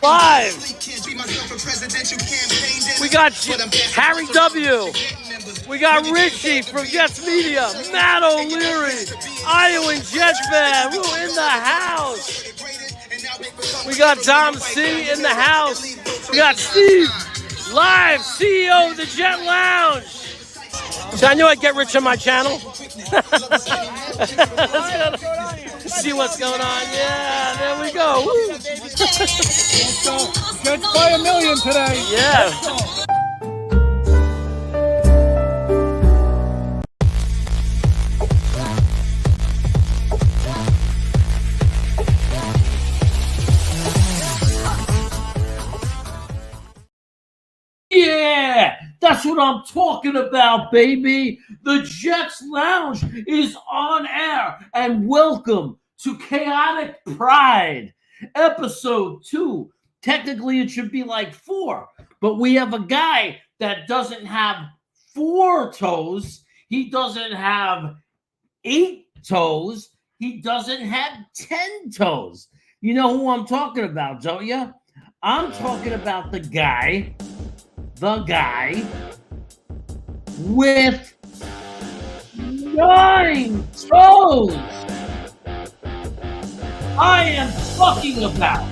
Live. We got Harry W. We got Richie from Jets Media, Matt O'Leary, Iowa Jets fan, who in the house. We got Dom C in the house. We got Steve, live CEO of the Jet Lounge. So I knew I'd get rich on my channel. See what's going on. Yeah, there we go. Jets by $1 million today. Yeah. Yeah, that's what I'm talking about, baby. The Jets Lounge is on air, and welcome to Chaotic Pride, episode 2. Technically, it should be like 4, but we have a guy that doesn't have 4 toes. He doesn't have 8 toes. He doesn't have 10 toes. You know who I'm talking about, don't you? I'm talking about the guy with 9 toes. I am talking about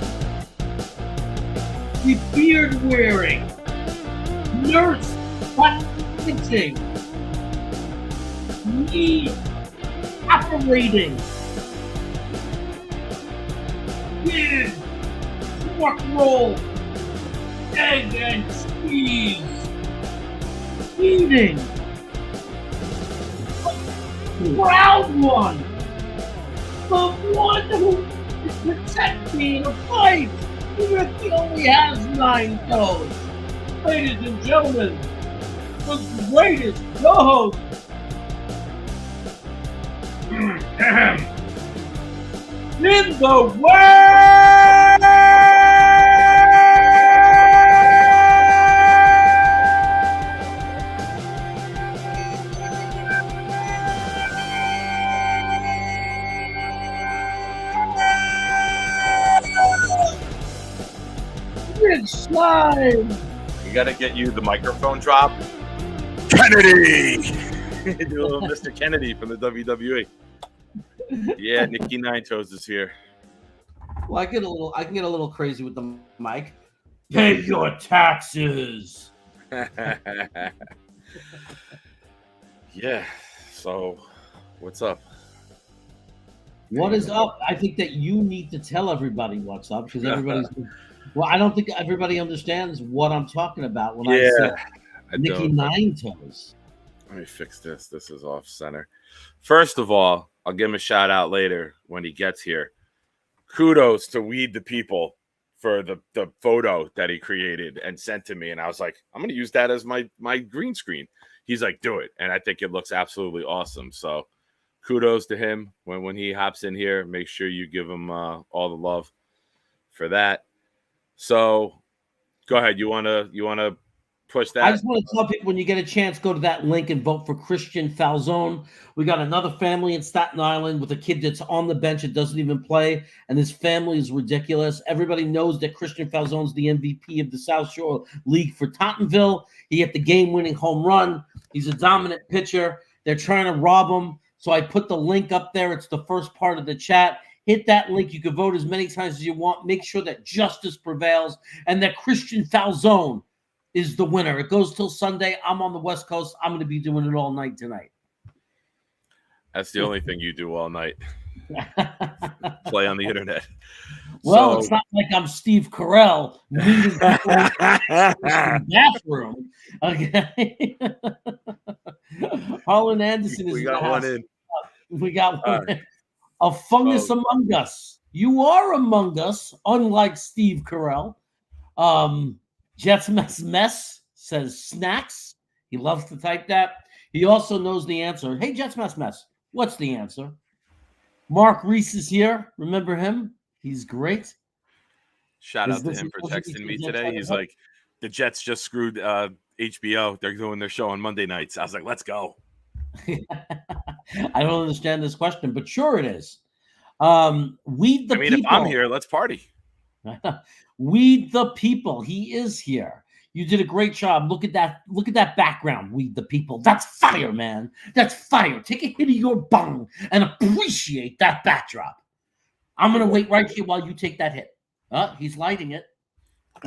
the beard wearing, nurse practicing, knee operating, big pork roll, egg and cheese eating, proud one, the one who protects me in a fight, even if he only has 9 toes. Ladies and gentlemen, the greatest co-host in the world. Big slime. We gotta get you the microphone drop. Kennedy! Do a little Mr. Kennedy from the WWE. Yeah, Nikki Nine Toes is here. Well, I can get a little crazy with the mic. Pay your taxes. Yeah. So, what's up? What is up? I think that you need to tell everybody what's up because everybody's. Well, I don't think everybody understands what I'm talking about when I say Nikki Nine Toes. Let me fix this. This is off center. First of all, I'll give him a shout out later when he gets here. Kudos to Weed the People for the photo that he created and sent to me. And I was like, I'm going to use that as my green screen. He's like, do it. And I think it looks absolutely awesome. So kudos to him. When he hops in here, make sure you give him all the love for that. So go ahead. You want to push that? I just want to tell people when you get a chance, go to that link and vote for Christian Falzone. We got another family in Staten Island with a kid that's on the bench that doesn't even play, and this family is ridiculous. Everybody knows that Christian Falzone's the MVP of the South Shore League for Tottenville. He hit the game-winning home run. He's a dominant pitcher. They're trying to rob him, so I put the link up there. It's the first part of the chat. Hit that link. You can vote as many times as you want. Make sure that justice prevails and that Christian Falzone is the winner. It goes till Sunday. I'm on the West Coast. I'm going to be doing it all night tonight. That's the only thing you do all night. Play on the internet. Well, it's not like I'm Steve Carell meeting people in the bathroom. Okay. Harlan Anderson is we got one in. We got one in. A fungus among us. You are among us, unlike Steve Carell. Jets Mess says snacks. He loves to type that. He also knows the answer. Hey, Jets Mess, what's the answer? Mark Reese is here. Remember him? He's great. Shout out to him for texting me today. He's like, the Jets just screwed HBO. They're doing their show on Monday nights. I was like, let's go. I don't understand this question, but sure it is. Weed the people. If I'm here, let's party. Weed the people. He is here. You did a great job. Look at that. Look at that background. Weed the people. That's fire, man. That's fire. Take a hit of your bong and appreciate that backdrop. I'm gonna wait right here while you take that hit. He's lighting it.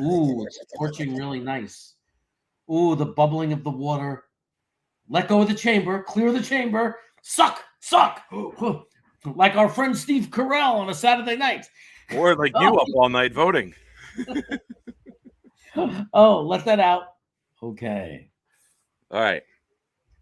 Ooh, it's torching really nice. Ooh, the bubbling of the water. Let go of the chamber. Clear the chamber. Suck. Like our friend Steve Carell on a Saturday night. Or like you up all night voting. Oh, let that out. Okay. All right.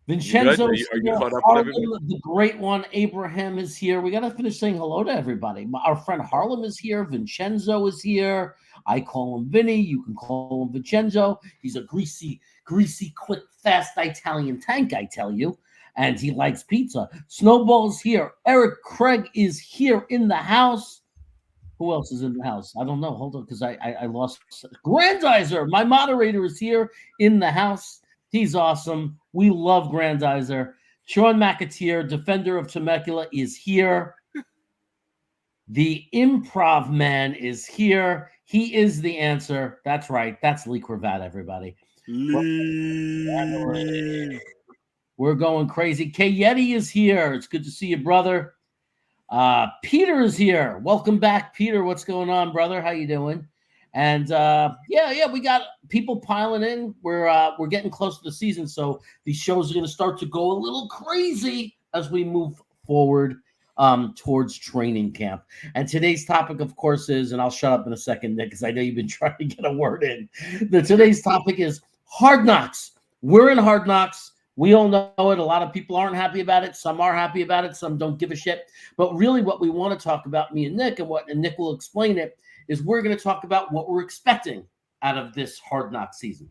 Vincenzo, Are you caught up with everybody? the great one. Abraham is here. We got to finish saying hello to everybody. Our friend Harlem is here. Vincenzo is here. I call him Vinny. You can call him Vincenzo. He's a greasy, quick, fast Italian tank, I tell you. And he likes pizza. Snowball's here. Eric Craig is here in the house. Who else is in the house? I don't know. Hold on, because I lost. Grandizer, my moderator, is here in the house. He's awesome. We love Grandizer. Sean McAteer, defender of Temecula, is here. The improv man is here. He is the answer. That's right. That's Lee Cravat, everybody. We're going crazy. K Yeti is here. It's good to see you, brother. Peter is here. Welcome back, Peter. What's going on, brother? How you doing? And yeah, we got people piling in. We're getting close to the season, so these shows are going to start to go a little crazy as we move forward towards training camp. And today's topic, of course, is, and I'll shut up in a second, Nick, because I know you've been trying to get a word in. Today's topic is Hard Knocks. We're in Hard Knocks. We all know it. A lot of people aren't happy about it. Some are happy about it. Some don't give a shit. But really what we want to talk about, me and Nick, and Nick will explain it, is we're going to talk about what we're expecting out of this Hard Knock season.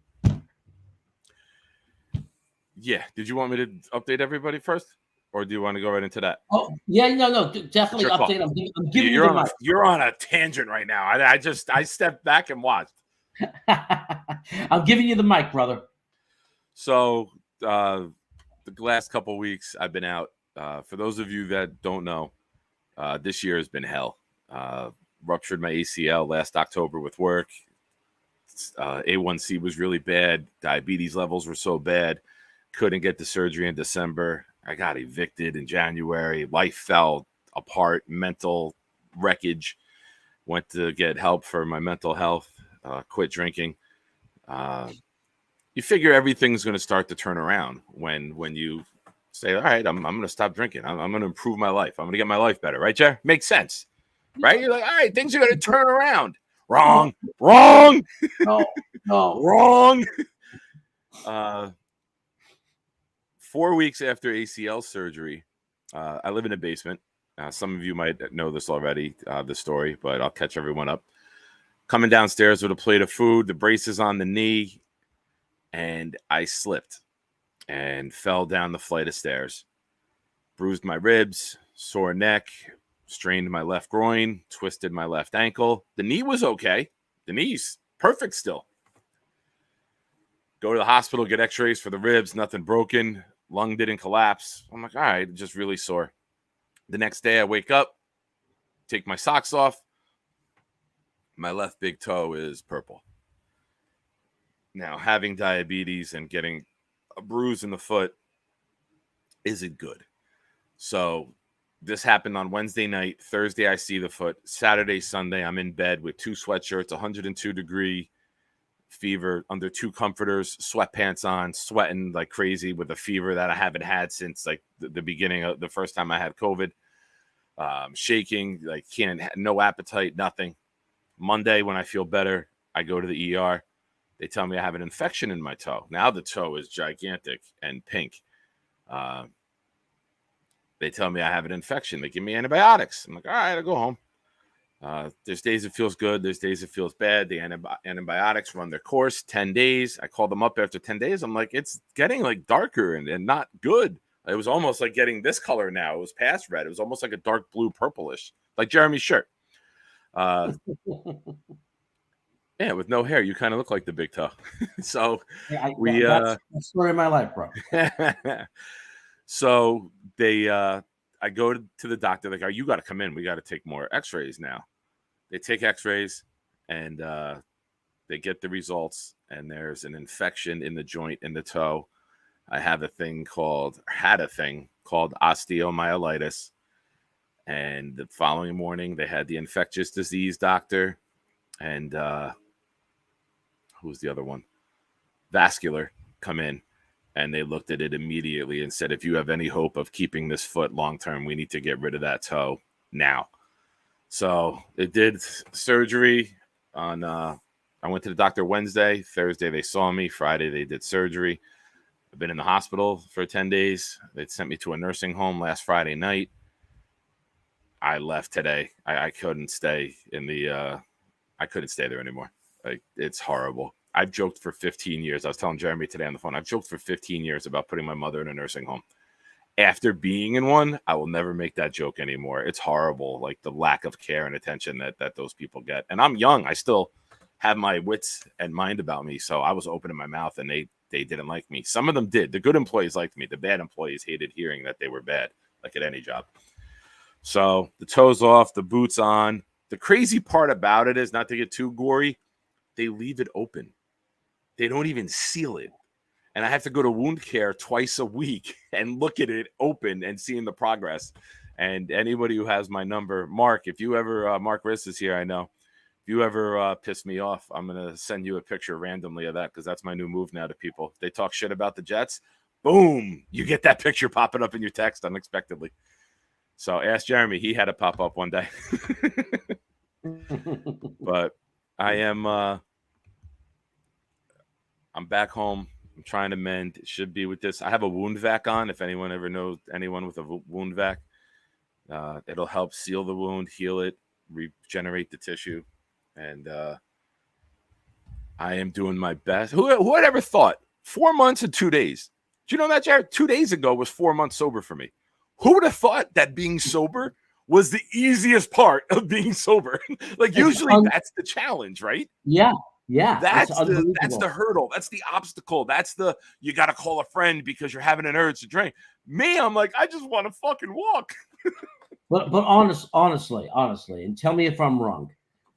Yeah. Did you want me to update everybody first? Or do you want to go right into that? Oh, yeah, no, definitely update. I'm giving you the mic. You're on a tangent right now. I stepped back and watched. I'm giving you the mic, brother. So the last couple of weeks I've been out. For those of you that don't know, this year has been hell. Ruptured my ACL last October with work. A1C was really bad. Diabetes levels were so bad. Couldn't get the surgery in December. I got evicted in January. Life fell apart. Mental wreckage. Went to get help for my mental health. Quit drinking. You figure everything's going to start to turn around when you say, all right, I'm going to stop drinking. I'm going to improve my life. I'm going to get my life better. Right, Jer? Makes sense. Right? You're like, all right, things are going to turn around. Wrong. No. Wrong. 4 weeks after ACL surgery, I live in a basement. Some of you might know this already, the story, but I'll catch everyone up. Coming downstairs with a plate of food, the brace is on the knee, and I slipped and fell down the flight of stairs. Bruised my ribs, sore neck, strained my left groin, twisted my left ankle. The knee was okay. The knee's perfect still. Go to the hospital, get x-rays for the ribs, nothing broken. Lung didn't collapse. I'm like, all right, just really sore. The next day I wake up, take my socks off. My left big toe is purple. Now, having diabetes and getting a bruise in the foot isn't good. So this happened on Wednesday night. Thursday, I see the foot. Saturday, Sunday, I'm in bed with 2 sweatshirts, 102-degree fever, under 2 comforters, sweatpants on, sweating like crazy with a fever that I haven't had since like the beginning of the first time I had COVID. Shaking, like no appetite, nothing. Monday, when I feel better, I go to the ER. They tell me I have an infection in my toe. Now the toe is gigantic and pink. They tell me I have an infection. They give me antibiotics. I'm like, all right, I'll go home. There's days it feels good. There's days it feels bad. The antibiotics run their course, 10 days. I called them up after 10 days. I'm like, it's getting like darker and not good. It was almost like getting this color now. It was past red. It was almost like a dark blue purplish, like Jeremy's shirt. Yeah, with no hair, you kind of look like the big toe. So that's the story of my life, bro. So I go to the doctor. Like, you got to come in. We got to take more x-rays now. They take x-rays. and they get the results, and there's an infection in the joint in the toe. I had a thing called osteomyelitis. And the following morning, they had the infectious disease doctor and who was the other one? Vascular come in, and they looked at it immediately and said, if you have any hope of keeping this foot long term, we need to get rid of that toe now. So it did surgery on. I went to the doctor Wednesday. Thursday they saw me. Friday they did surgery. I've been in the hospital for 10 days. They sent me to a nursing home last Friday night. I left today. I couldn't stay in the. I couldn't stay there anymore. Like, it's horrible. I've joked for 15 years. I was telling Jeremy today on the phone. I've joked for 15 years about putting my mother in a nursing home. After being in one, I will never make that joke anymore. It's horrible, like the lack of care and attention that those people get. And I'm young. I still have my wits and mind about me. So I was opening my mouth, and they didn't like me. Some of them did. The good employees liked me. The bad employees hated hearing that they were bad, like at any job. So the toes off, the boots on. The crazy part about it is, not to get too gory, they leave it open. They don't even seal it. And I have to go to wound care twice a week and look at it open and seeing the progress. And anybody who has my number, Mark, if you ever, Mark Riss is here, I know. If you ever piss me off, I'm going to send you a picture randomly of that, because that's my new move now to people. If they talk shit about the Jets, boom, you get that picture popping up in your text unexpectedly. So ask Jeremy. He had it pop up one day. But I am I'm back home. I'm trying to mend. It should be with this. I have a wound vac on. If anyone ever knows anyone with a wound vac, it'll help seal the wound, heal it, regenerate the tissue. And I am doing my best. Who had ever thought 4 months and 2 days? Do you know that, Jared? 2 days ago was 4 months sober for me. Who would have thought that being sober was the easiest part of being sober? Like, usually that's the challenge, right? Yeah. That's the hurdle. That's the obstacle. That's the, you got to call a friend because you're having an urge to drink. Me, I'm like, I just want to fucking walk. But honestly, and tell me if I'm wrong,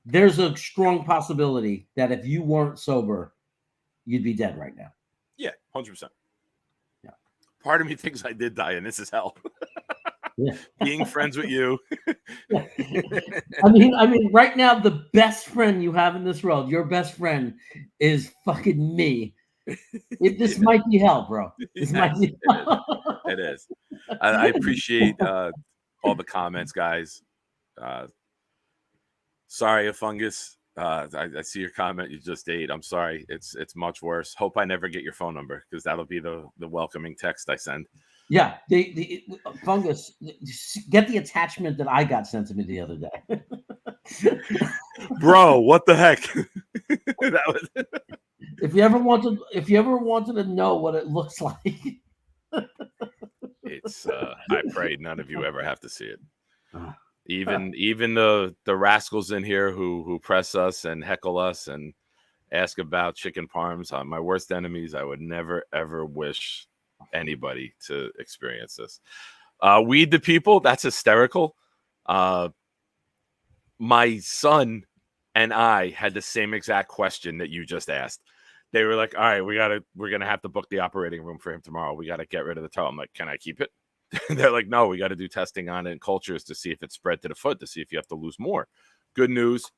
there's a strong possibility that if you weren't sober, you'd be dead right now. Yeah, 100%. Yeah. Part of me thinks I did die, and this is hell. Yeah. Being friends with you. I mean, right now, the best friend you have in this world, your best friend, is fucking me. This might be hell, bro. This might be hell. It is. I appreciate all the comments, guys. Sorry, Fungus. I see your comment you just ate. I'm sorry. It's much worse. Hope I never get your phone number, because that'll be the welcoming text I send. Yeah, the Fungus, get the attachment that I got sent to me the other day. Bro, what the heck? That was... If you ever wanted to know what it looks like, it's I pray none of you ever have to see it. Even the rascals in here who press us and heckle us and ask about chicken parms, my worst enemies, I would never ever wish anybody to experience this. Weed the people, that's hysterical. My son and I had the same exact question that you just asked. They were like, all right, we're gonna have to book the operating room for him tomorrow. We got to get rid of the toe. I'm like, can I keep it? They're like, no, we got to do testing on it and cultures to see if it's spread to the foot, to see if you have to lose more. Good news.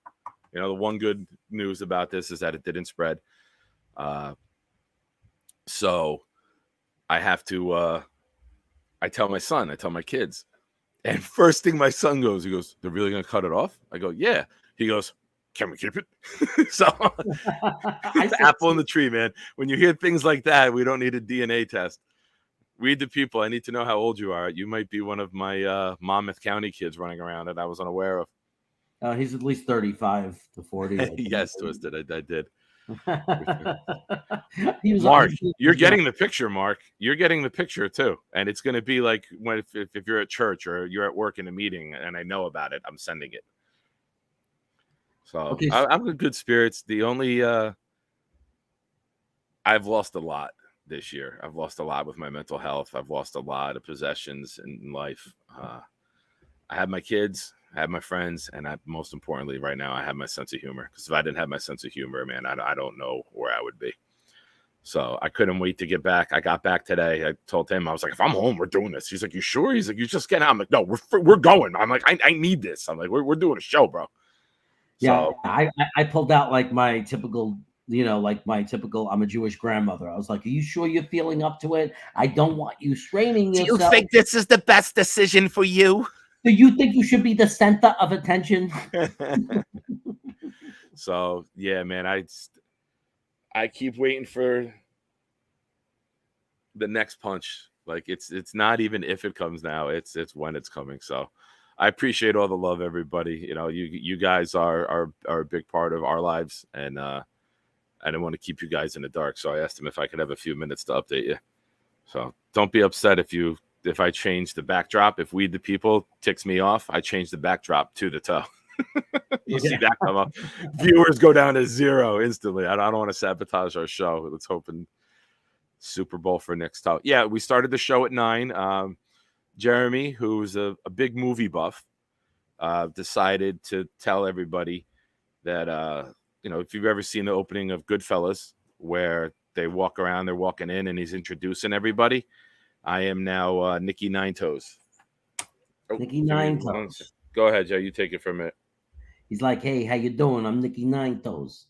The one good news about this is that it didn't spread. So I have to, I tell my kids, and first thing my son goes, he goes, they're really going to cut it off? I go, yeah. He goes, can we keep it? So the apple in the tree, man. When you hear things like that, we don't need a DNA test. Read the people. I need to know how old you are. You might be one of my Monmouth County kids running around that I was unaware of. He's at least 35 to 40. Yes, Twisted. I did. Mark, you're getting the picture, Mark. You're getting the picture too. And it's going to be like if you're at church or you're at work in a meeting and I know about it, I'm sending it. So okay. I'm in good spirits. The only I've lost a lot this year. I've lost a lot with my mental health. I've lost a lot of possessions in life. I have my kids. I have my friends, and most importantly, right now, I have my sense of humor. Because if I didn't have my sense of humor, man, I don't know where I would be. So I couldn't wait to get back. I got back today. I told him, I was like, if I'm home, we're doing this. He's like, you sure? He's like, you just get out. I'm like, no, we're going. I'm like, I need this. I'm like, we're doing a show, bro. Yeah, So I pulled out like my typical, I'm a Jewish grandmother. I was like, are you sure you're feeling up to it? I don't want you straining do yourself. you think this is the best decision for you? Do you think you should be the center of attention? So yeah, man, I keep waiting for the next punch. Like it's not even if it comes now, it's when it's coming. So I appreciate all the love, everybody. You know, you guys are a big part of our lives, and I didn't want to keep you guys in the dark. So I asked him if I could have a few minutes to update you. So don't be upset if I change the backdrop. If Weed the People ticks me off, I change the backdrop to the toe. You see that come up. Viewers go down to 0 instantly. I don't want to sabotage our show. Let's hope Super Bowl for next time. Yeah, we started the show at 9. Jeremy, who's a big movie buff, decided to tell everybody that if you've ever seen the opening of Goodfellas, where they walk around, they're walking in, and he's introducing everybody. I am now Nicky Nine Toes. Nicky Nine Toes. Go ahead, Joe. You take it from it. He's like, hey, how you doing? I'm Nicky Nine Toes.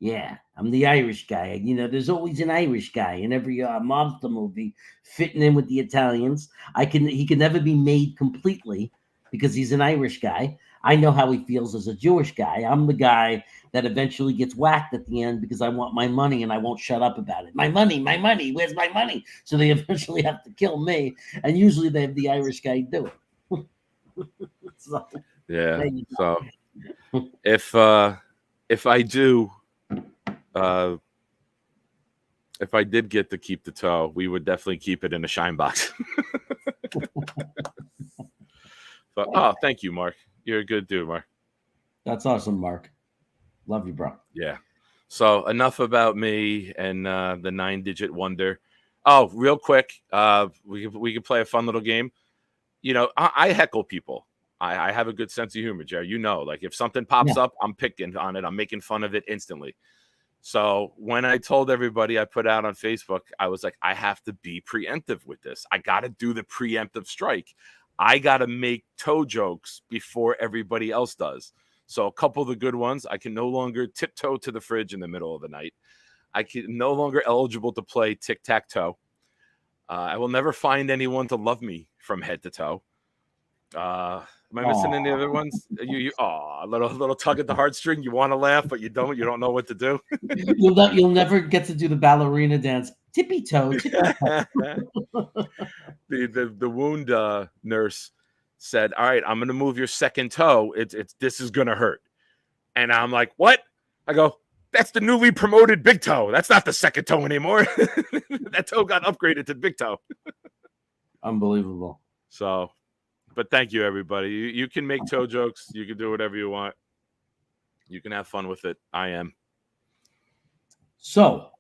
Yeah, I'm the Irish guy. You know, there's always an Irish guy in every mobster movie fitting in with the Italians. He can never be made completely because he's an Irish guy. I know how he feels as a Jewish guy. I'm the guy that eventually gets whacked at the end because I want my money and I won't shut up about it. My money, where's my money? So they eventually have to kill me. And usually they have the Irish guy do it. So, yeah. So if I do, if I did get to keep the toe, we would definitely keep it in a shine box. But thank you, Mark. You're a good dude, Mark. That's awesome, Mark. Love you, bro. Yeah. So enough about me and the 9-digit wonder. Oh, real quick, we could play a fun little game. You know, I heckle people. I have a good sense of humor, Jerry. You know, like if something pops up, I'm picking on it. I'm making fun of it instantly. So when I told everybody, I put out on Facebook, I was like, I have to be preemptive with this. I got to do the preemptive strike. I got to make toe jokes before everybody else does. So a couple of the good ones, I can no longer tiptoe to the fridge in the middle of the night. I can no longer eligible to play tic-tac-toe. I will never find anyone to love me from head to toe. Am I missing any other ones? A little tug at the heartstring. You want to laugh, but you don't. You don't know what to do. You'll never get to do the ballerina dance. Tippy toe. The wound nurse said, "All right, I'm going to move your second toe. This is going to hurt." And I'm like, "What?" I go, "That's the newly promoted big toe. That's not the second toe anymore." That toe got upgraded to big toe. Unbelievable. So, but thank you, everybody. You can make toe jokes. You can do whatever you want. You can have fun with it. I am. So,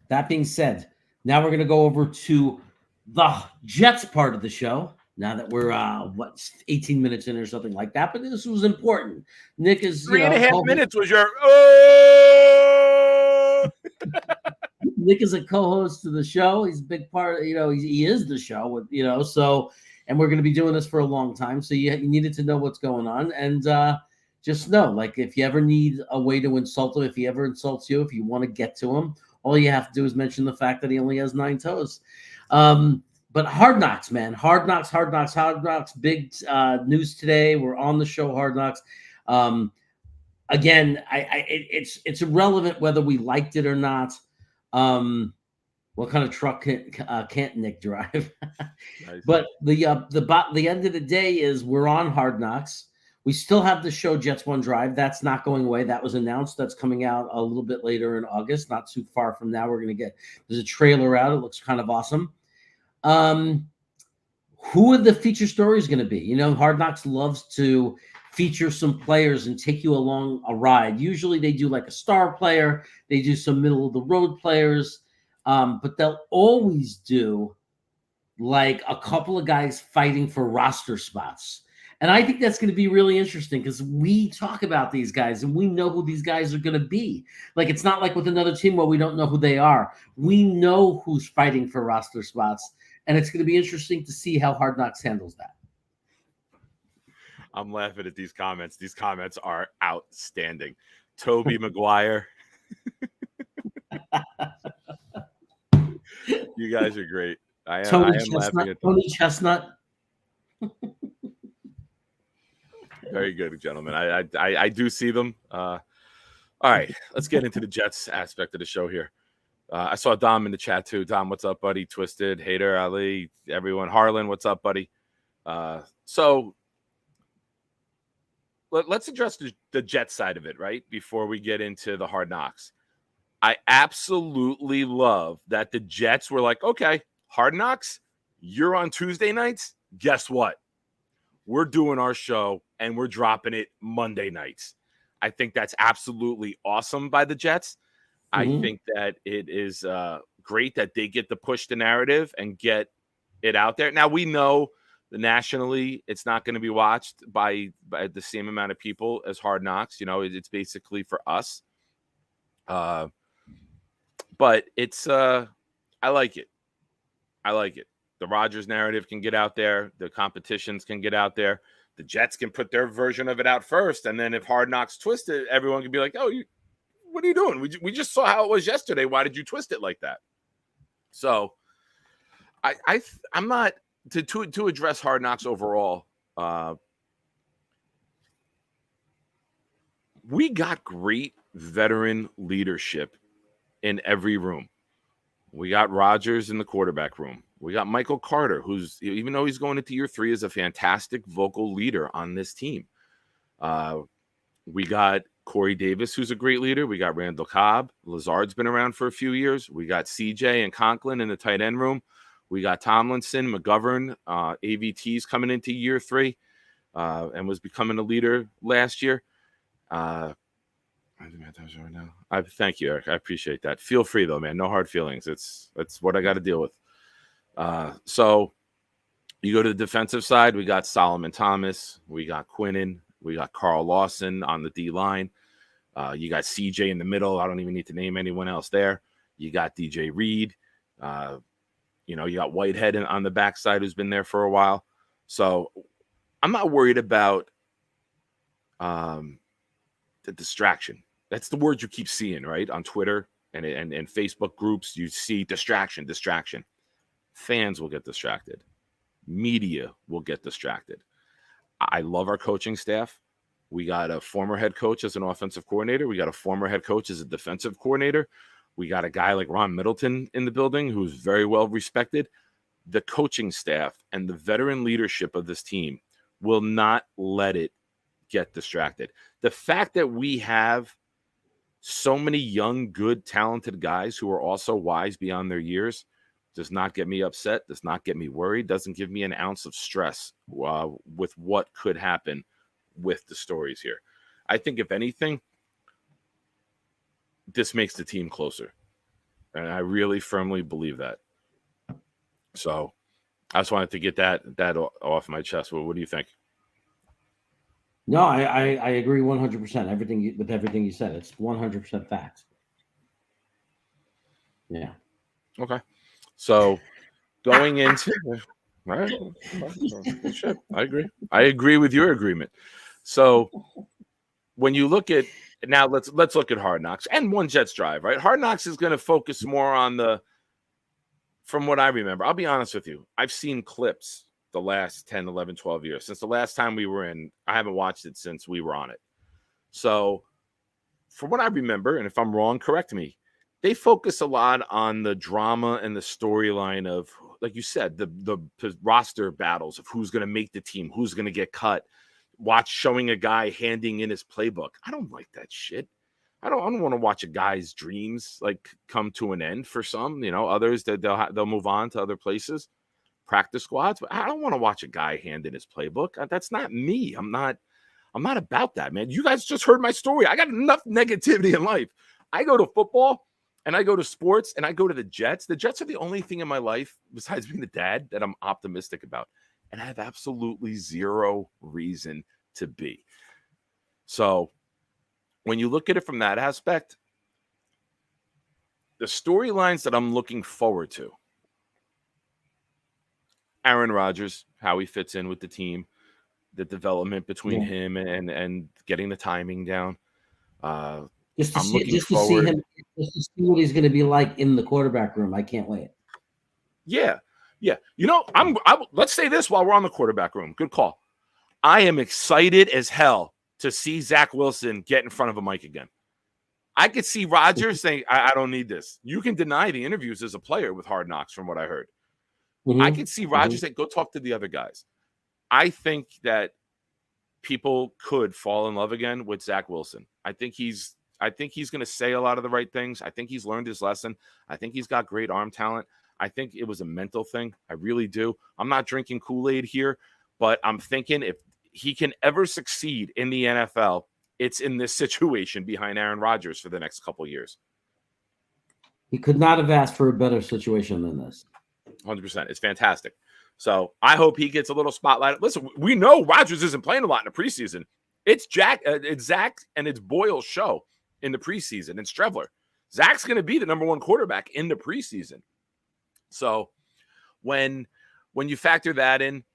that being said, now we're going to go over to the Jets part of the show. Now that we're 18 minutes in or something like that, but this was important. Nick is 3.5 minutes was your. Nick is a co-host to the show. He's a big part. He is the show. So, and we're going to be doing this for a long time. So you needed to know what's going on, and just know, like, if you ever need a way to insult him, if he ever insults you, if you want to get to him, all you have to do is mention the fact that he only has 9 toes. But Hard Knocks, man. Hard Knocks. Big news today. We're on the show, Hard Knocks. Again, it's irrelevant whether we liked it or not. What kind of truck can't Nick drive? Nice. But the end of the day is we're on Hard Knocks. We still have the show Jets One Drive. That's not going away. That was announced. That's coming out a little bit later in August, not too far from now. There's a trailer out. It looks kind of awesome. Who are the feature stories going to be? Hard Knocks loves to feature some players and take you along a ride. Usually they do like a star player. They do some middle of the road players. But they'll always do like a couple of guys fighting for roster spots. And I think that's going to be really interesting because we talk about these guys and we know who these guys are going to be. Like, it's not like with another team where we don't know who they are. We know who's fighting for roster spots, and it's going to be interesting to see how Hard Knocks handles that. I'm laughing at these comments. These comments are outstanding. Toby Maguire. You guys are great. I am laughing at Tony Chestnut. Very good, gentlemen. I do see them. All right, let's get into the Jets aspect of the show here. I saw Dom in the chat too. Dom, what's up, buddy? Twisted, Hater, Ali, everyone. Harlan, what's up, buddy? So let's address the Jets side of it, right? Before we get into the Hard Knocks. I absolutely love that the Jets were like, okay, Hard Knocks, you're on Tuesday nights. Guess what? We're doing our show and we're dropping it Monday nights. I think that's absolutely awesome by the Jets. I think that it is great that they get to push the narrative and get it out there. Now, we know that nationally it's not going to be watched by the same amount of people as Hard Knocks. You know, it's basically for us. But it's I like it. I like it. The Rodgers narrative can get out there. The competitions can get out there. The Jets can put their version of it out first. And then if Hard Knocks twist it, everyone can be like, oh, what are you doing? We just saw how it was yesterday. Why did you twist it like that? So I'm not to address Hard Knocks overall. We got great veteran leadership in every room. We got Rodgers in the quarterback room. We got Michael Carter, who's, even though he's going into year 3, is a fantastic vocal leader on this team. We got Corey Davis, who's a great leader. We got Randall Cobb. Lazard's been around for a few years. We got CJ and Conklin in the tight end room. We got Tomlinson, McGovern, AVT's coming into year 3 and was becoming a leader last year. Thank you, Eric. I appreciate that. Feel free though, man. No hard feelings. It's what I got to deal with. So you go to the defensive side. We got Solomon Thomas. We got Quinnen. We got Carl Lawson on the D line. You got CJ in the middle. I don't even need to name anyone else there. You got DJ Reed. You got Whitehead on the backside who's been there for a while. So I'm not worried about the distraction. That's the word you keep seeing, right? On Twitter and Facebook groups, you see distraction. Fans will get distracted. Media will get distracted. I love our coaching staff. We got a former head coach as an offensive coordinator. We got a former head coach as a defensive coordinator. We got a guy like Ron Middleton in the building who's very well respected. The coaching staff and the veteran leadership of this team will not let it get distracted. The fact that we have so many young, good, talented guys who are also wise beyond their years does not get me upset, does not get me worried, doesn't give me an ounce of stress with what could happen with the stories here. I think, if anything, this makes the team closer. And I really firmly believe that. So I just wanted to get that off my chest. What do you think? No, I agree 100%. With everything you said. It's 100% facts. Yeah. Okay. So going into all right. Shit, I agree. I agree with your agreement. So when you look at now, let's look at Hard Knocks and One Jets Drive, right? Hard Knocks is going to focus more on from what I remember. I'll be honest with you. I've seen clips the last 10, 11, 12 years. Since the last time we were in, I haven't watched it since we were on it. So from what I remember, and if I'm wrong, correct me, they focus a lot on the drama and the storyline of, like you said, the roster battles of who's going to make the team, who's going to get cut. Watch showing a guy handing in his playbook. I don't like that shit. I don't want to watch a guy's dreams like come to an end for some. Others that they'll move on to other places, practice squads. But I don't want to watch a guy hand in his playbook. That's not me. I'm not about that, man. You guys just heard my story. I got enough negativity in life. I go to football and I go to sports and I go to the Jets. The Jets are the only thing in my life besides being the dad that I'm optimistic about. and have absolutely zero reason to be. So when you look at it from that aspect, the storylines that I'm looking forward to, Aaron Rodgers, how he fits in with the team, the development between him and getting the timing down. Just to I'm see, looking just to forward. see him, just to see what he's going to be like in the quarterback room. I can't wait. Yeah. You know, let's say this while we're on the quarterback room. Good call. I am excited as hell to see Zach Wilson get in front of a mic again. I could see Rodgers saying, I don't need this. You can deny the interviews as a player with Hard Knocks from what I heard. I could see Rodgers say, go talk to the other guys. I think that people could fall in love again with Zach Wilson. I think he's going to say a lot of the right things. I think he's learned his lesson. I think he's got great arm talent. I think it was a mental thing. I really do. I'm not drinking Kool-Aid here, but I'm thinking if he can ever succeed in the NFL, it's in this situation behind Aaron Rodgers for the next couple of years. He could not have asked for a better situation than this. 100%. It's fantastic. So I hope he gets a little spotlight. Listen, we know Rodgers isn't playing a lot in the preseason. It's Zach and it's Boyle's show in the preseason and Strevler. Zach's going to be the number one quarterback in the preseason. So when you factor that in,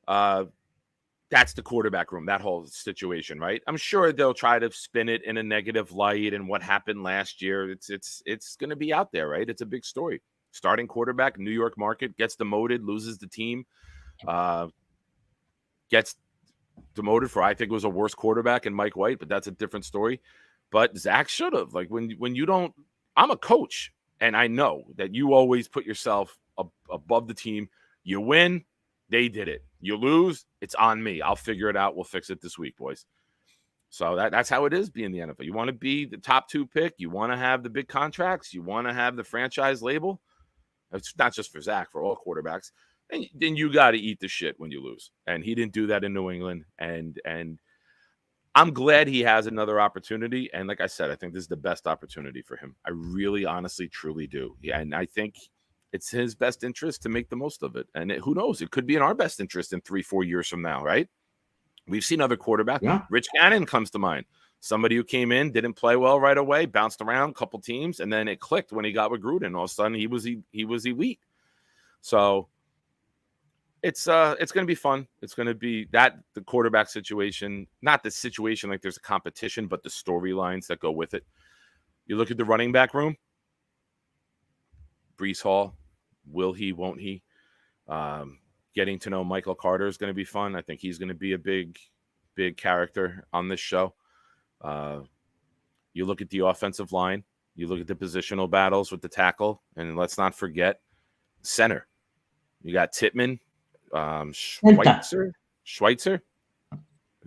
that's the quarterback room, that whole situation, right? I'm sure they'll try to spin it in a negative light and what happened last year. It's going to be out there, right? It's a big story. Starting quarterback, New York market, gets demoted, loses the team, gets demoted for, I think it was a worse quarterback in Mike White, but that's a different story. But Zach should have. Like when you don't, I'm a coach, and I know that you always put yourself above the team. You win, they did it. You lose, it's on me. I'll figure it out. We'll fix it this week, boys. So that's how it is being the NFL. You want to be the top 2 pick. You want to have the big contracts. You want to have the franchise label. It's not just for Zach, for all quarterbacks. And then you got to eat the shit when you lose. And he didn't do that in New England. And I'm glad he has another opportunity. And like I said, I think this is the best opportunity for him. I really, honestly, truly do. Yeah, and I think it's his best interest to make the most of it. And who knows? It could be in our best interest in 3-4 years from now, right? We've seen other quarterbacks. Yeah. Rich Gannon comes to mind. Somebody who came in, didn't play well right away, bounced around a couple teams, and then it clicked when he got with Gruden. All of a sudden, he was elite. So it's going to be fun. It's going to be the quarterback situation, not the situation like there's a competition, but the storylines that go with it. You look at the running back room. Breece Hall, will he, won't he? Getting to know Michael Carter is going to be fun. I think he's going to be a big character on this show. You look at the offensive line. You look at the positional battles with the tackle. And let's not forget center. You got Tippmann, Schweitzer.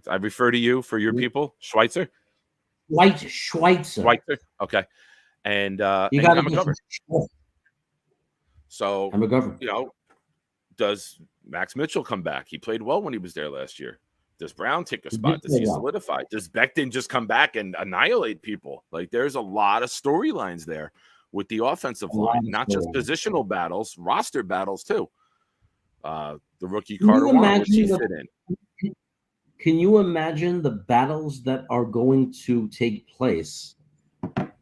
I refer to you for your people. Schweitzer. Schweitzer. Okay. And you got McGovern. So, McGovern. Does Max Mitchell come back? He played well when he was there last year. Does Brown take a spot? Does he solidify? Does Becton just come back and annihilate people? Like, there's a lot of storylines there with the offensive line, not just positional battles, roster battles too. The rookie Carter Warner, what's he fit in? Can you imagine the battles that are going to take place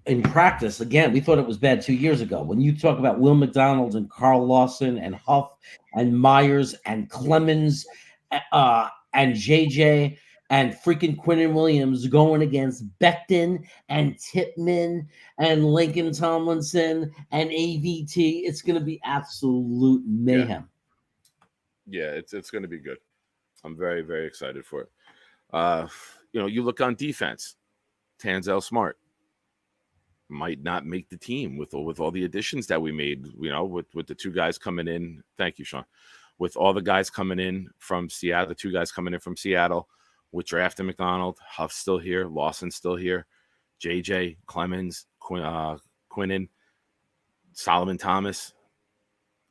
in practice? Again, we thought it was bad 2 years ago. When you talk about Will McDonald and Carl Lawson and Huff and Myers and Clemens and JJ and freaking Quinnen Williams going against Becton and Tippmann and Lincoln Tomlinson and AVT, it's going to be absolute mayhem. Yeah, it's going to be good. I'm very, very excited for it. You look on defense, Tanzel Smart might not make the team with all the additions that we made, with the 2 guys coming in. Thank you, Sean. With all the guys coming in from Seattle, the 2 guys coming in from Seattle, with drafting McDonald, Huff's still here, Lawson's still here, JJ, Clemens, Quinnen, Solomon Thomas.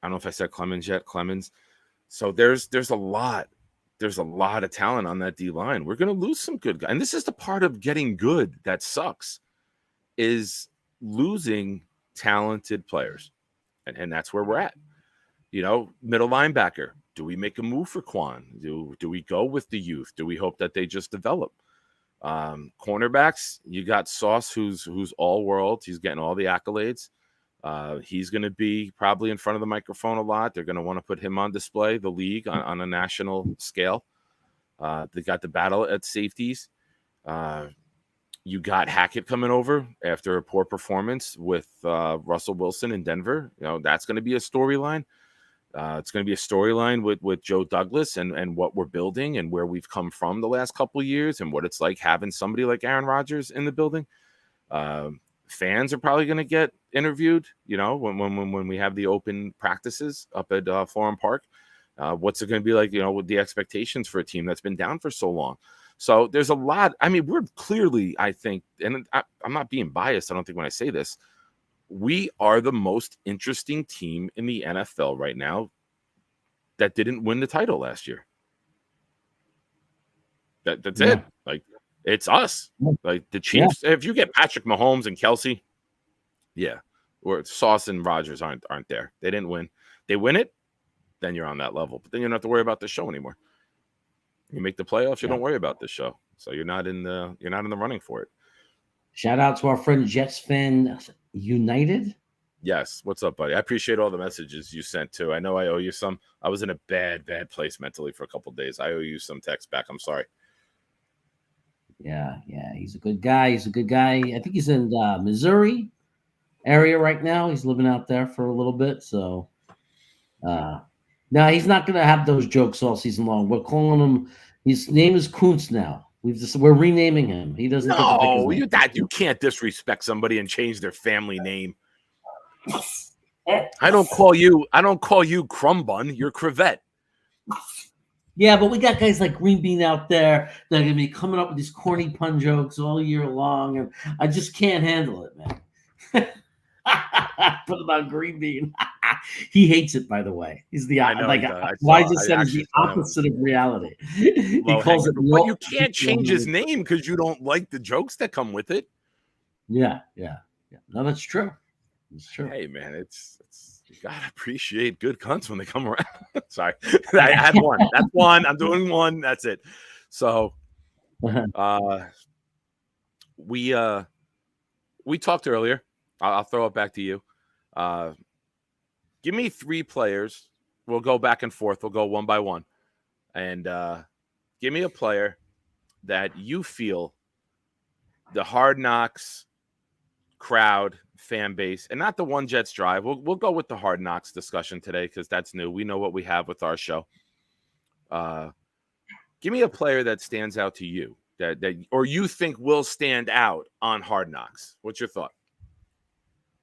I don't know if I said Clemens yet, Clemens. So there's a lot of talent on that D line. We're going to lose some good guys. And this is the part of getting good that sucks, is losing talented players. And that's where we're at. Middle linebacker. Do we make a move for Quan? Do we go with the youth? Do we hope that they just develop? Cornerbacks, you got Sauce, who's all world. He's getting all the accolades. He's going to be probably in front of the microphone a lot. They're going to want to put him on display, the league on a national scale. They got the battle at safeties. You got Hackett coming over after a poor performance with Russell Wilson in Denver. That's going to be a storyline. It's going to be a storyline with Joe Douglas and what we're building and where we've come from the last couple of years and what it's like having somebody like Aaron Rodgers in the building. Fans are probably going to get interviewed, when we have the open practices up at Florham Park. What's it going to be like, with the expectations for a team that's been down for so long? So there's a lot. I mean, we're clearly, I think, and I'm not being biased, I don't think, when I say this, we are the most interesting team in the NFL right now that didn't win the title last year. That's it. Like, it's us. Like the Chiefs. If you get Patrick Mahomes and Kelsey, or Sauce and Rodgers aren't there. They didn't win. They win it, then you're on that level. But then you don't have to worry about the show anymore. You make the playoffs, you don't worry about this show. So you're not in the running for it. Shout out to our friend Jets Fan United. Yes. What's up, buddy? I appreciate all the messages you sent too. I know I owe you some. I was in a bad place mentally for a couple of days. I owe you some text back. I'm sorry. Yeah. He's a good guy. I think he's in Missouri area right now. He's living out there for a little bit. So no, he's not going to have those jokes all season long. We're calling him. His name is Kuntz now. We're renaming him. He doesn't. No, you can't disrespect somebody and change their family name. I don't call you Crumb Bun. You're Crevette. Yeah, but we got guys like Green Bean out there that are going to be coming up with these corny pun jokes all year long, and I just can't handle it, man. Put it on Green Bean. He hates it, by the way. He's the why just said he's the opposite of reality. He calls it. But you can't change his name because you don't like the jokes that come with it. Yeah. No, that's true. It's true. Hey, man, it's you gotta appreciate good cunts when they come around. Sorry, I had one. That's one. I'm doing one. That's it. So, we talked earlier. I'll throw it back to you. Give me 3 players. We'll go back and forth. We'll go one by one. And give me a player that you feel the Hard Knocks crowd, fan base, and not the One Jets drive. We'll go with the Hard Knocks discussion today because that's new. We know what we have with our show. Give me a player that stands out to you that or you think will stand out on Hard Knocks. What's your thought?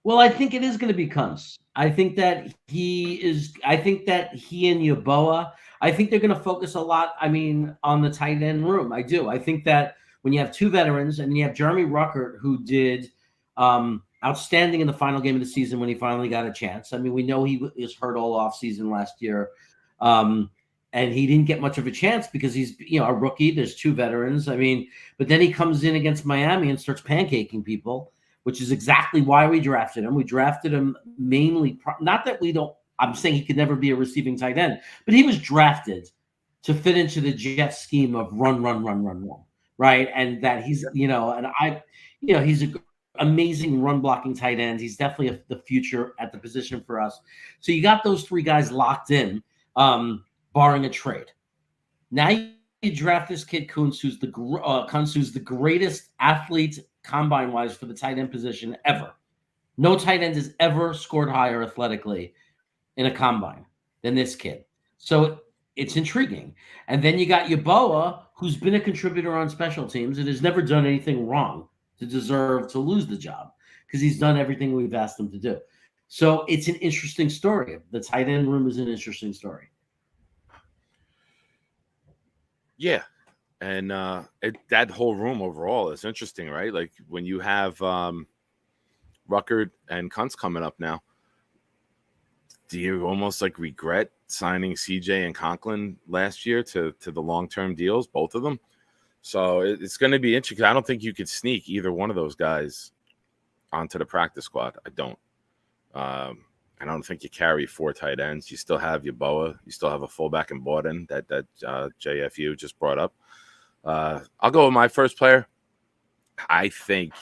Well, I think it is going to be Kuntz. I think that he and Yeboah, I think they're going to focus a lot, on the tight end room. I do. I think that when you have 2 veterans and you have Jeremy Ruckert, who did outstanding in the final game of the season when he finally got a chance. We know he was hurt all off season last year. And he didn't get much of a chance because he's, a rookie. There's 2 veterans. But then he comes in against Miami and starts pancaking people, which is exactly why we drafted him. We drafted him mainly, not that I'm saying he could never be a receiving tight end, but he was drafted to fit into the Jets scheme of run, right? And that he's, he's an amazing run blocking tight end. He's definitely the future at the position for us. So you got those 3 guys locked in, barring a trade. Now you draft this kid Kuntz, who's the greatest athlete combine-wise for the tight end position ever. No tight end has ever scored higher athletically in a combine than this kid. So it's intriguing. And then you got Yeboah, who's been a contributor on special teams and has never done anything wrong to deserve to lose the job because he's done everything we've asked him to do. So it's an interesting story. The tight end room is an interesting story. Yeah. And that whole room overall is interesting, right? Like when you have Ruckert and Kuntz coming up now, do you almost regret signing CJ and Conklin last year to the long-term deals, both of them? So it's going to be interesting. I don't think you could sneak either one of those guys onto the practice squad. I don't. I don't think you carry 4 tight ends. You still have your Boa. You still have a fullback in Borden that JFU just brought up. I'll go with my first player. I think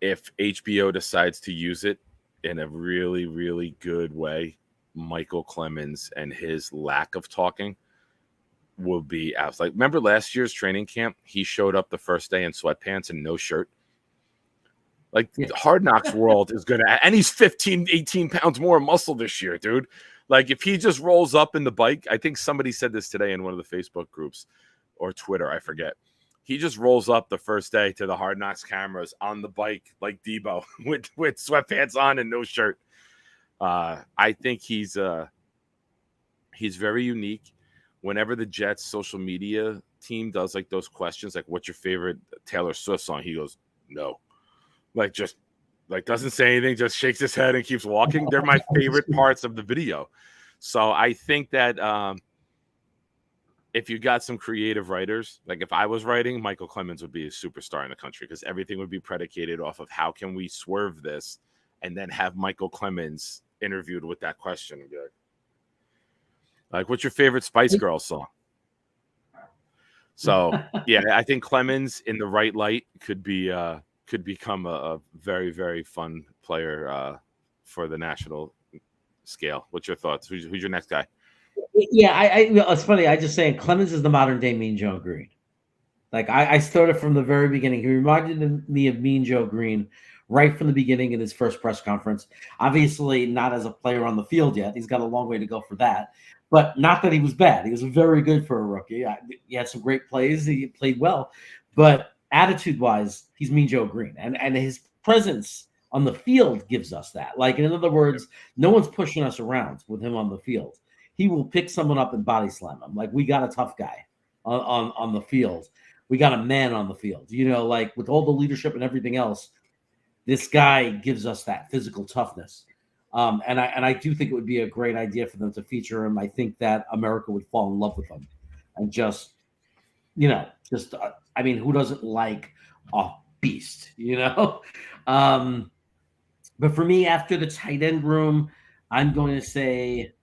if HBO decides to use it in a really, really good way, Michael Clemens and his lack of talking will be out. Like, remember last year's training camp? He showed up the first day in sweatpants and no shirt. Like, the Hard Knocks world is going to – and he's 15, 18 pounds more muscle this year, dude. Like, if he just rolls up in the bike – I think somebody said this today in one of the Facebook groups or Twitter, I forget. He just rolls up the first day to the Hard Knocks cameras on the bike like Debo with sweatpants on and no shirt. I think he's very unique. Whenever the Jets social media team does like those questions, like what's your favorite Taylor Swift song, he goes, no. Like, just like doesn't say anything, just shakes his head and keeps walking. They're my favorite parts of the video. So I think that if you got some creative writers, like if I was writing, Michael Clemens would be a superstar in the country, because everything would be predicated off of how can we swerve this, and then have Michael Clemens interviewed with that question and be like, what's your favorite Spice Girls song? So yeah, I think Clemens in the right light could become a very, very fun player for the national scale. What's your thoughts? Who's your next guy? Yeah, it's funny. I just saying Clemens is the modern day Mean Joe Green. Like, I started from the very beginning. He reminded me of Mean Joe Green right from the beginning in his first press conference. Obviously not as a player on the field yet. He's got a long way to go for that. But not that he was bad. He was very good for a rookie. He had some great plays. He played well. But attitude-wise, he's Mean Joe Green. And his presence on the field gives us that. Like, in other words, no one's pushing us around with him on the field. He will pick someone up and body slam him. Like, we got a tough guy on the field. We got a man on the field. You know, like, with all the leadership and everything else, this guy gives us that physical toughness. And I do think it would be a great idea for them to feature him. I think that America would fall in love with him. And I mean, who doesn't like a beast, you know? But for me, after the tight end room, I'm going to say,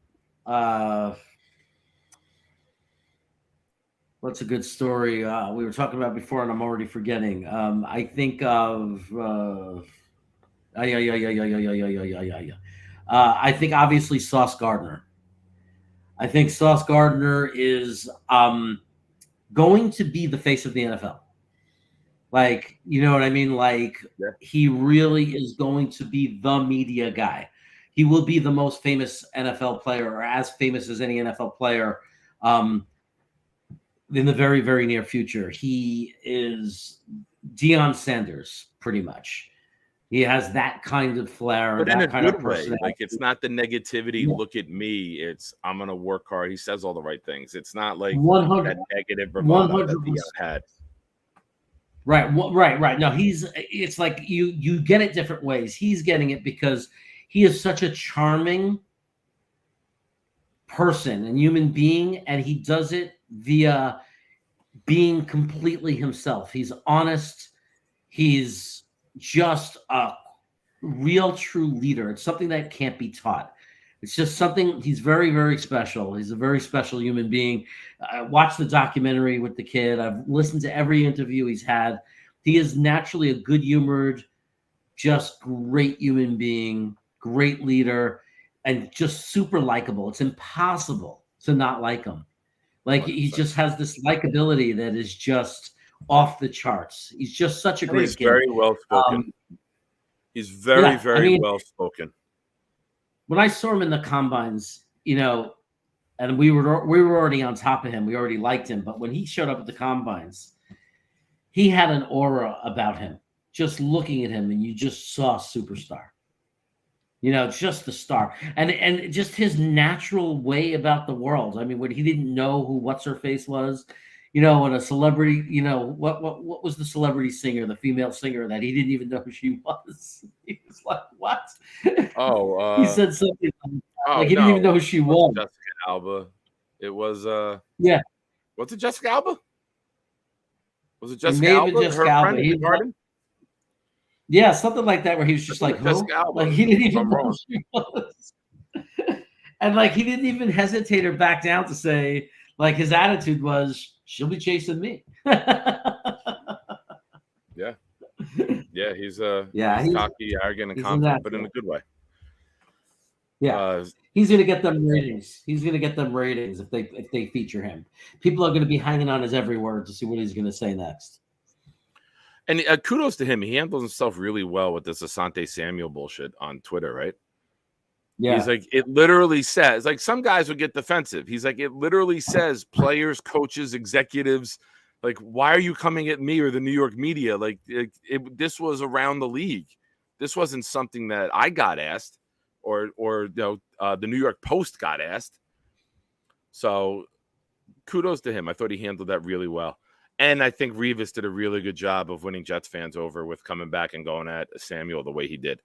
what's a good story we were talking about before, and I'm already forgetting. I think of I think obviously Sauce Gardner. I think Sauce Gardner is going to be the face of the NFL. Like, you know what I mean? Like, he really is going to be the media guy. He will be the most famous NFL player, or as famous as any NFL player, in the very, very near future. He is Deion Sanders, pretty much. He has that kind of flair, but that in a kind good of way. personality. Like, it's not the negativity. Yeah. Look at me. It's I'm gonna work hard. He says all the right things. It's not like 100, that negative bravado that Deion had. Right. No, it's like you get it different ways. He's getting it because he is such a charming person and human being, and he does it via being completely himself. He's honest. He's just a real, true leader. It's something that can't be taught. It's just something. He's very, very special. He's a very special human being. I watched the documentary with the kid. I've listened to every interview he's had. He is naturally a good-humored, just great human being, great leader, and just super likable. It's impossible to not like him. Like, he just has this likability that is just off the charts. He's just such a great kid. Very well spoken. He's very well spoken. When I saw him in the combines, you know, and we were already on top of him. We already liked him, but when he showed up at the combines, he had an aura about him. Just looking at him, and you just saw a superstar. You know, just the star, and just his natural way about the world. I mean, when he didn't know who What's Her Face was, you know, when a celebrity, you know, what was the celebrity singer, the female singer that he didn't even know who she was? He was like, what? Oh, he said something like he didn't even know who she was. Jessica Alba. It was yeah. Was it Jessica Alba? Was it Jessica Alba? Jessica Alba. Yeah, something like that, where he was just like, Jessica "Who?" Alba, Like he didn't if even I'm know wrong. who she was, and like he didn't even hesitate or back down to say, like his attitude was, "She'll be chasing me." Yeah, he's Yeah, he's cocky, arrogant, and he's in confident, that. but in a good way. Yeah, Uh, he's gonna get them ratings. He's gonna get them ratings if they feature him. People are gonna be hanging on his every word to see what he's gonna say next. and kudos to him. He handles himself really well with this Asante Samuel bullshit on Twitter, right? Yeah, He's like, it literally says, like some guys would get defensive. He's like, it literally says players, coaches, executives, like, why are you coming at me or the New York media? Like, this was around the league. This wasn't something that I got asked or the New York Post got asked. So kudos to him. I thought he handled that really well. And I think Revis did a really good job of winning Jets fans over with coming back and going at Samuel the way he did.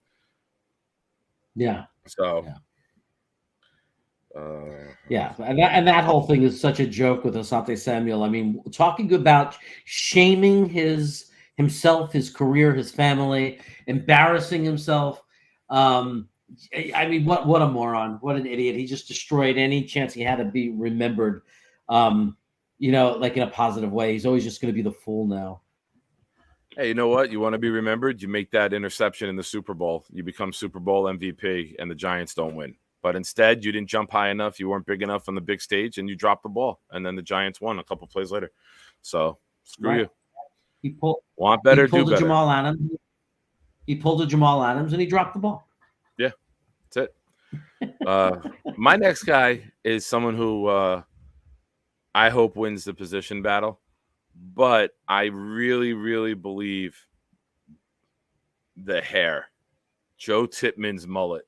yeah. So, yeah, and that whole thing is such a joke with Asante Samuel. I mean, talking about shaming himself, his career, his family, embarrassing himself. I mean, what a moron! What an idiot! He just destroyed any chance he had to be remembered. Like in a positive way. He's always just going to be the fool now. hey, you know what? You want to be remembered? You make that interception in the Super Bowl. You become Super Bowl MVP, and the Giants don't win. But instead, you didn't jump high enough. You weren't big enough on the big stage, and you dropped the ball. And then the Giants won a couple plays later. So screw you. He pulled. Want better, He pulled do better. Jamal Adams. He pulled a Jamal Adams, and he dropped the ball. Yeah, that's it. My next guy is someone who I hope wins the position battle. But I really, really believe the hair, Joe Tippmann's mullet,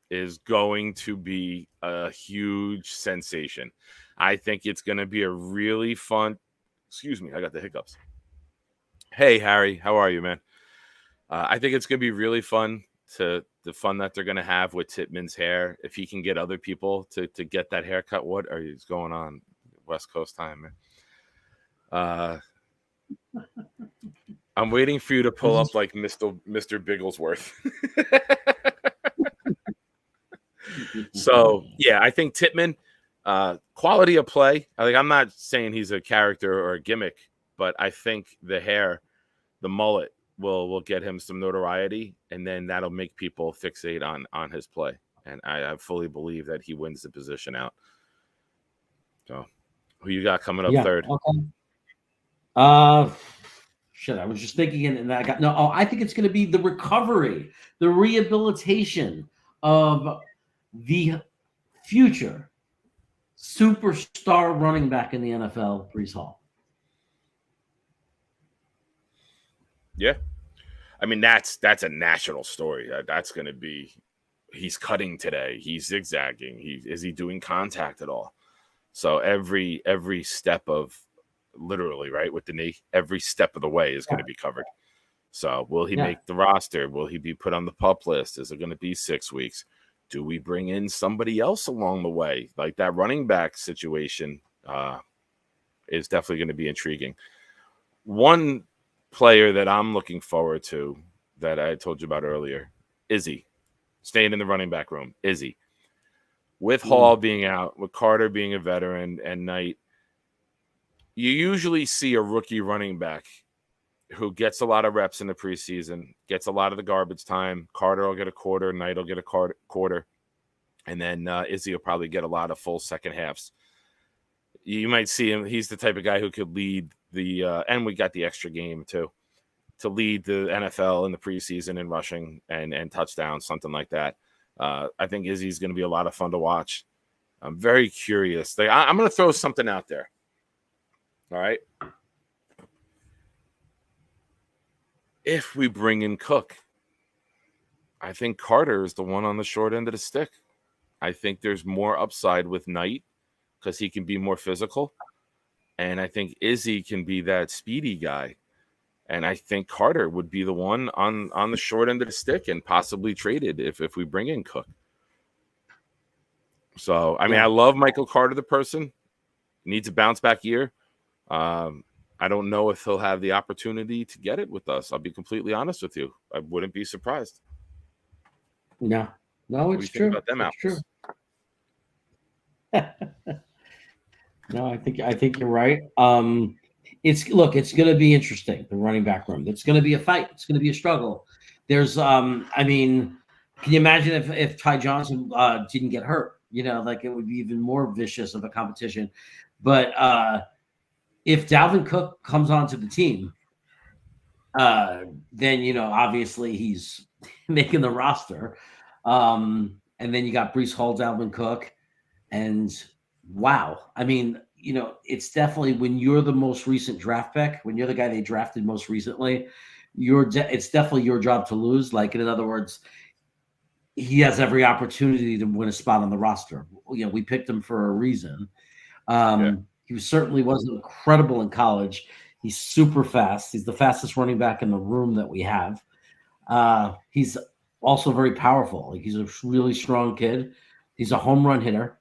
is going to be a huge sensation. I think it's going to be a really fun. Excuse me, I got the hiccups. Hey, Harry, how are you, man? I think it's going to be really fun the fun that they're going to have with Tippmann's hair. If he can get other people to get that haircut, what are you going on West Coast time, man? I'm waiting for you to pull up like Mr. Bigglesworth. So yeah, I think Tippmann, quality of play. I'm not saying he's a character or a gimmick, but I think the hair, the mullet, will get him some notoriety, and then that'll make people fixate on his play. And I fully believe that he wins the position out. So, who you got coming up third? Okay. Shit, I was just thinking, and I got no. Oh, I think it's going to be the recovery, the rehabilitation of the future superstar running back in the NFL, Breece Hall. Yeah, I mean that's a national story. That's going to be. He's cutting today. He's zigzagging. Is he doing contact at all? So every step of, literally, right, with the knee, every step of the way is going to be covered. So will he make the roster? Will he be put on the PUP list? Is it going to be 6 weeks? Do we bring in somebody else along the way? Like that running back situation is definitely going to be intriguing. One player that I'm looking forward to that I told you about earlier, Izzy, staying in the running back room. Izzy, with Hall being out, with Carter being a veteran, and Knight, you usually see a rookie running back who gets a lot of reps in the preseason, gets a lot of the garbage time. Carter will get a quarter, Knight will get a quarter, and then Izzy will probably get a lot of full second halves. You might see him. He's the type of guy who could lead the and we got the extra game too, to lead the NFL in the preseason in rushing and touchdowns, something like that. I think Izzy's going to be a lot of fun to watch. I'm very curious. I'm going to throw something out there. All right. If we bring in Cook, I think Carter is the one on the short end of the stick. I think there's more upside with Knight because he can be more physical. And I think Izzy can be that speedy guy. And I think Carter would be the one on the short end of the stick and possibly traded if we bring in Cook. So, I mean, I love Michael Carter, the person. Needs a bounce back year. I don't know if he'll have the opportunity to get it with us. I'll be completely honest with you. I wouldn't be surprised. No, What do it's you true. think about them It's true. apples? No, I think you're right. It's going to be interesting. The running back room. It's going to be a fight. It's going to be a struggle. There's, I mean, can you imagine if Ty Johnson didn't get hurt? Like it would be even more vicious of a competition. But if Dalvin Cook comes onto the team, then obviously he's making the roster. And then you got Breece Hall, Dalvin Cook, and wow. I mean, it's definitely when you're the most recent draft pick, when you're the guy they drafted most recently, it's definitely your job to lose. Like, in other words, he has every opportunity to win a spot on the roster. We picked him for a reason. He certainly was incredible in college. He's super fast. He's the fastest running back in the room that we have. He's also very powerful. Like, he's a really strong kid. He's a home run hitter,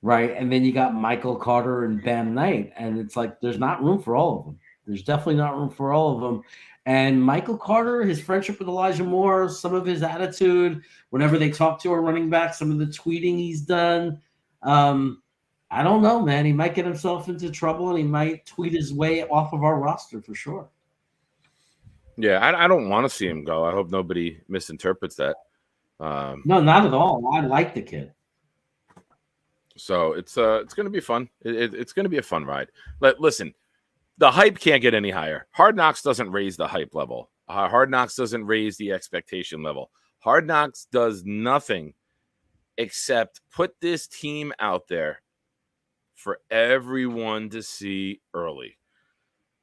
right? And then you got Michael Carter and Bam Knight, and it's like there's not room for all of them. There's definitely not room for all of them. And Michael Carter, his friendship with Elijah Moore, some of his attitude, whenever they talk to a running back, some of the tweeting he's done, I don't know, man. He might get himself into trouble, and he might tweet his way off of our roster for sure. Yeah, I don't want to see him go. I hope nobody misinterprets that. No, not at all. I like the kid. So it's going to be fun. It's going to be a fun ride. Listen, the hype can't get any higher. Hard Knocks doesn't raise the hype level. Hard Knocks doesn't raise the expectation level. Hard Knocks does nothing except put this team out there for everyone to see early.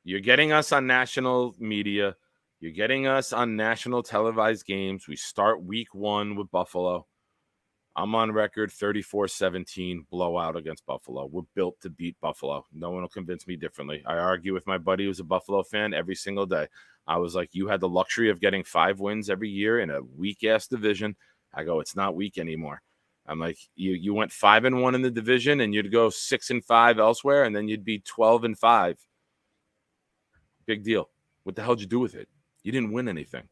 You're getting us on national media. You're getting us on national televised games. We start week 1 with Buffalo. I'm on record 34-17 blowout against Buffalo. We're built to beat Buffalo. No one will convince me differently. I argue with my buddy who's a Buffalo fan every single day. I was like, you had the luxury of getting 5 wins every year in a weak-ass division. I go, it's not weak anymore. I'm like, you went 5-1 in the division, and you'd go 6-5 elsewhere, and then you'd be 12-5. Big deal. What the hell did you do with it? You didn't win anything.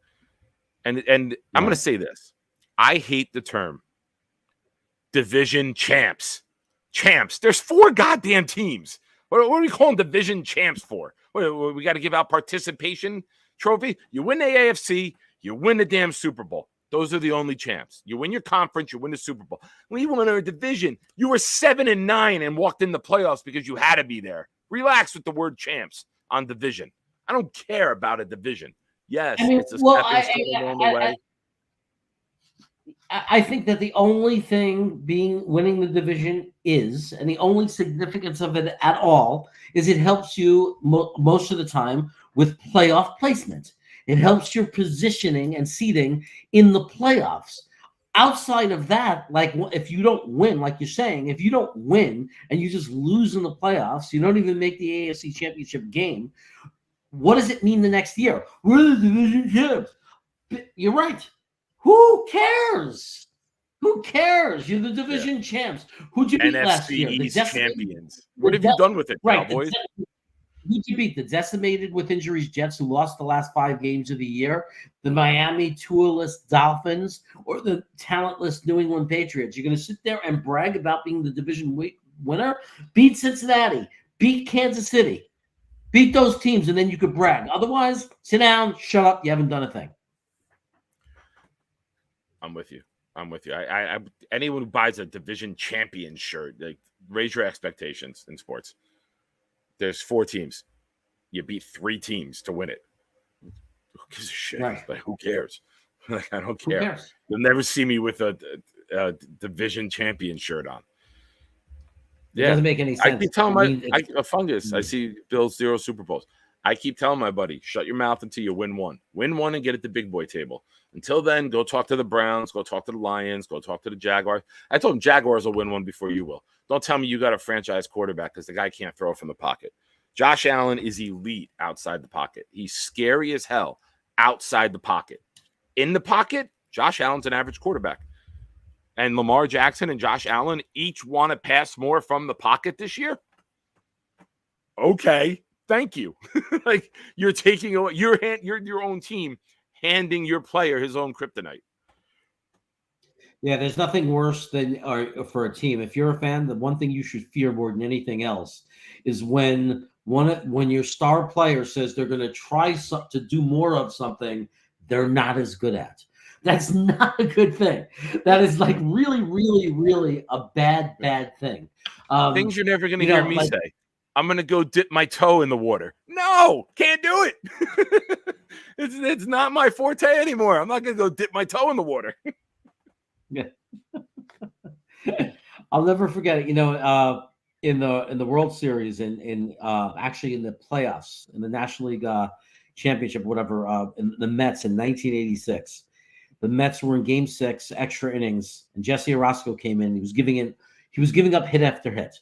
And I'm going to say this. I hate the term division champs. There's 4 goddamn teams. What are we calling division champs for? We got to give out participation trophy? You win the AFC, you win the damn Super Bowl. Those are the only champs. You win your conference, you win the Super Bowl. When you won our division, you were 7-9 and walked in the playoffs because you had to be there. Relax with the word champs on division. I don't care about a division. Yes, it's a stepping stone along the way. I think that the only thing winning the division is, and the only significance of it at all, is it helps you most of the time with playoff placement. It helps your positioning and seeding in the playoffs. Outside of that, like if you don't win, like you're saying, if you don't win and you just lose in the playoffs, you don't even make the AFC Championship game, what does it mean the next year? We're the division champs. You're right. Who cares? Who cares? You're the division champs. Who'd you beat last year? The champions. What have you done with it, Cowboys? Who'd you beat? The decimated with injuries Jets, who lost the last 5 games of the year, the Miami Tour-less Dolphins, or the talentless New England Patriots? You're going to sit there and brag about being the division winner? Beat Cincinnati. Beat Kansas City. Beat those teams, and then you could brag. Otherwise, sit down, shut up. You haven't done a thing. I'm with you. I anyone who buys a division champion shirt, like, raise your expectations in sports. There's 4 teams. You beat 3 teams to win it. Who gives a shit? Right. Like, who cares? Like, I don't care. Who cares? You'll never see me with a division champion shirt on. It doesn't make any sense. I keep telling a fungus. I see Bill's 0 Super Bowls. I keep telling my buddy, shut your mouth until you win 1. Win 1 and get at the big boy table. Until then, go talk to the Browns, go talk to the Lions, go talk to the Jaguars. I told him Jaguars will win 1 before you will. Don't tell me you got a franchise quarterback because the guy can't throw from the pocket. Josh Allen is elite outside the pocket. He's scary as hell outside the pocket. In the pocket, Josh Allen's an average quarterback. And Lamar Jackson and Josh Allen each want to pass more from the pocket this year? Okay. Thank you. Like you're taking away your own team, handing your player his own kryptonite. Yeah, there's nothing worse than for a team. If you're a fan, the one thing you should fear more than anything else is when your star player says they're going to try to do more of something they're not as good at. That's not a good thing. That is like really, really, really a bad thing. Things you're never going to hear me say. I'm going to go dip my toe in the water. No, can't do it. It's not my forte anymore. I'm not going to go dip my toe in the water. Yeah. I'll never forget it. In the World Series in actually in the playoffs in the National League Championship, whatever, in the Mets in 1986. The Mets were in Game 6, extra innings, and Jesse Orosco came in. He was giving up hit after hit.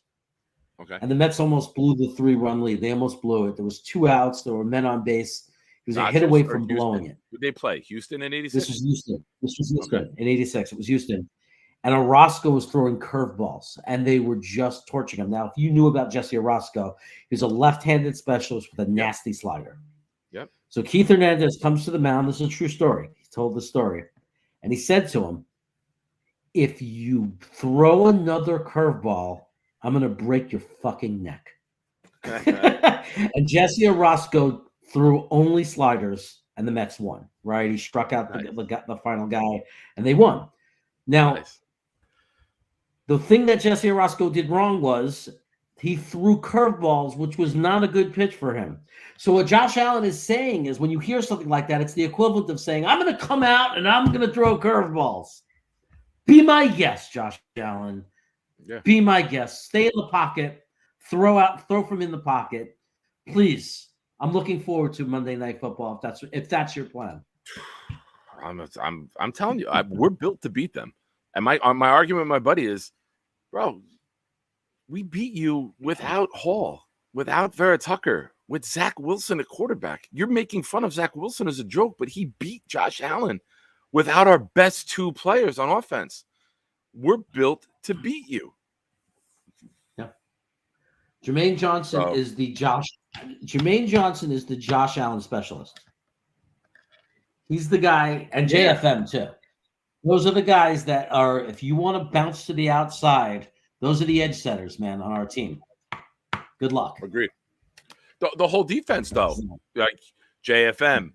Okay. And the Mets almost blew the 3-run lead. They almost blew it. There was 2 outs. There were men on base. He was a hit away from blowing it. Did they play Houston in 86? This was Houston in 86. It was Houston. And Orosco was throwing curveballs, and they were just torching him. Now, if you knew about Jesse Orosco, he was a left-handed specialist with a nasty slider. Yep. So Keith Hernandez comes to the mound. This is a true story. He told the story. And he said to him, if you throw another curveball, I'm going to break your fucking neck. And Jesse Orosco threw only sliders, and the Mets won, right? He struck out the final guy, and they won. Now, the thing that Jesse Orosco did wrong was he threw curveballs, which was not a good pitch for him. So what Josh Allen is saying is when you hear something like that, it's the equivalent of saying, I'm going to come out and I'm going to throw curveballs. Be my guest, Josh Allen. Yeah. Be my guest. Stay in the pocket. Throw from in the pocket. Please. I'm looking forward to Monday Night Football if that's your plan. I'm telling you, we're built to beat them. And my argument with my buddy is, bro, we beat you without Hall, without Vera Tucker, with Zach Wilson at quarterback. You're making fun of Zach Wilson as a joke, but he beat Josh Allen without our best 2 players on offense. We're built to beat you. Yeah. Jermaine Johnson is the Josh Allen specialist. He's the guy, and JFM too. Those are the guys that are, if you want to bounce to the outside, those are the edge setters, man, on our team. Good luck. Agreed. The whole defense, though, like JFM,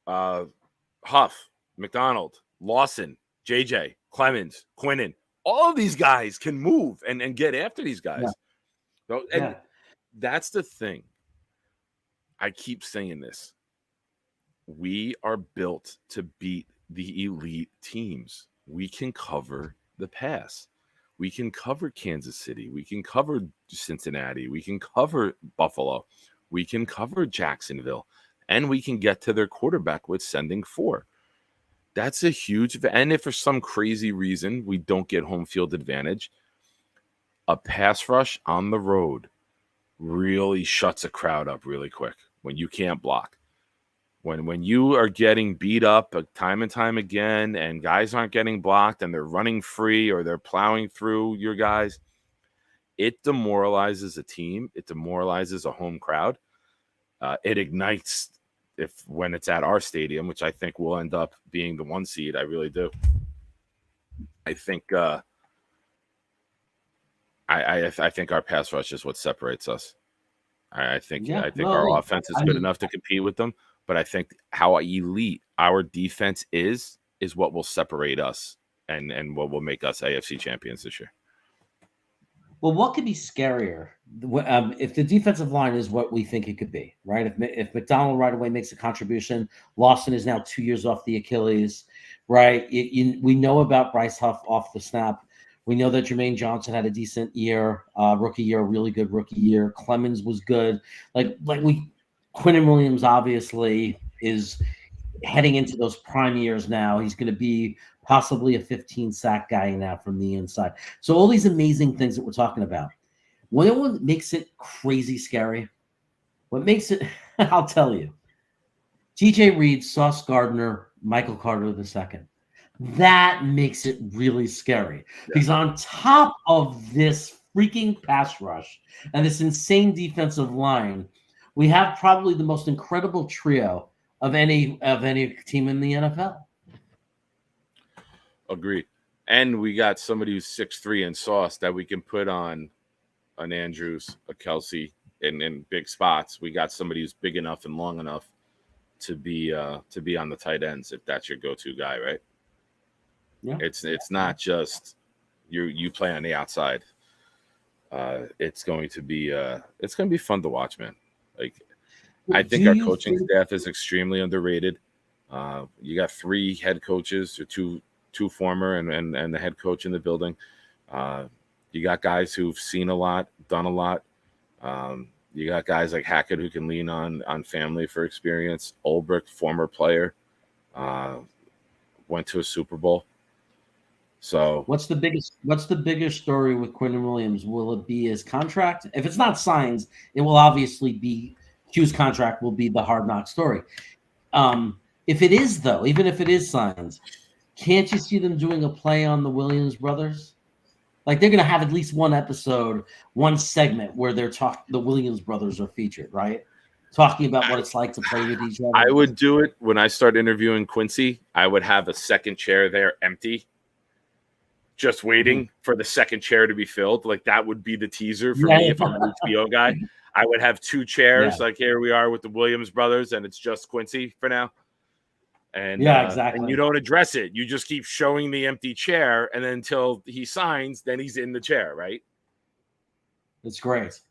Huff, McDonald, Lawson, JJ, Clemens, Quinnen, all of these guys can move and get after these guys. Yeah. So, and that's the thing. I keep saying this. We are built to beat the elite teams. We can cover the pass. We can cover Kansas City. We can cover Cincinnati. We can cover Buffalo. We can cover Jacksonville. And we can get to their quarterback with sending 4. That's a huge – and if for some crazy reason we don't get home field advantage, a pass rush on the road really shuts a crowd up really quick when you can't block. When you are getting beat up time and time again and guys aren't getting blocked and they're running free or they're plowing through your guys, it demoralizes a team. It demoralizes a home crowd. It ignites when it's at our stadium, which I think will end up being the 1 seed. I really do. I think I think our pass rush is what separates us. I think our offense is good enough to compete with them. But I think how elite our defense is what will separate us and what will make us AFC champions this year. Well, what could be scarier if the defensive line is what we think it could be, right? If McDonald right away makes a contribution, Lawson is now 2 years off the Achilles, right? We know about Bryce Huff off the snap. We know that Jermaine Johnson had a decent year, rookie year, really good rookie year. Clemens was good. Quinnen Williams obviously is heading into those prime years now. He's going to be possibly a 15-sack guy now from the inside. So all these amazing things that we're talking about. What makes it crazy scary? What makes it, I'll tell you. TJ Reed, Sauce Gardner, Michael Carter II. That makes it really scary. Because on top of this freaking pass rush and this insane defensive line, We have probably the most incredible trio of any team in the NFL. Agreed. And we got somebody who's 6'3" and sauce that we can put on an Andrews, a Kelsey, in big spots. We got somebody who's big enough and long enough to be on the tight ends if that's your go-to guy, right? Yeah. It's not just you play on the outside. It's going to be fun to watch, man. Like, I think our coaching staff is extremely underrated. You got 3 head coaches, or two former, and the head coach in the building. You got guys who've seen a lot, done a lot. You got guys like Hackett who can lean on family for experience. Ulbrich, former player, went to a Super Bowl. So what's the biggest story with Quentin Williams? Will it be his contract? If it's not signed, it will obviously be Q's contract will be the Hard Knock story. If it is, though, even if it is signed, can't you see them doing a play on the Williams brothers? Like, they're going to have at least one episode, one segment where the Williams brothers are featured, right? Talking about what it's like to play with each other. I would do it when I start interviewing Quincy. I would have a second chair there empty, just waiting for the second chair to be filled. Like, that would be the teaser for me if I'm an HBO guy. I would have 2 chairs. Like, here we are with the Williams brothers, and it's just Quincy for now. And exactly. And you don't address it. You just keep showing the empty chair, and then until he signs, then he's in the chair, right? It's great.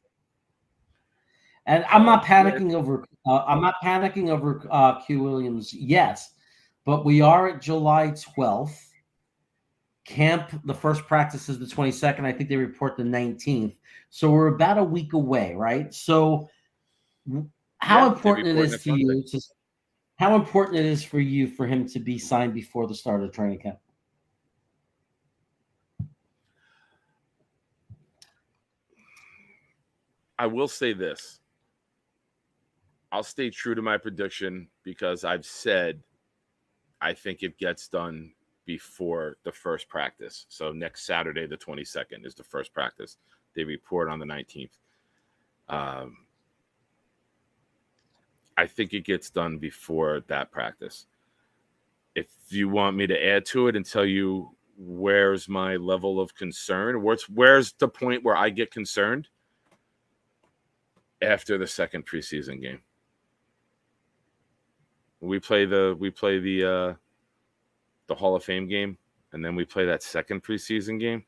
And I'm not panicking over. I'm not panicking over Q Williams yet, but we are at July 12th. Camp, the first practice is the 22nd. I think they report the 19th. So we're about a week away, right? So how important it is to you to. How important it is for you for him to be signed before the start of training camp? I will say this. I'll stay true to my prediction because I've said I think it gets done before the first practice. So next Saturday, the 22nd, is the first practice. They report on the 19th. I think it gets done before that practice. If you want me to add to it and tell you where's my level of concern, where's the point where I get concerned? After the second preseason game. We play the Hall of Fame game, and then we play that second preseason game.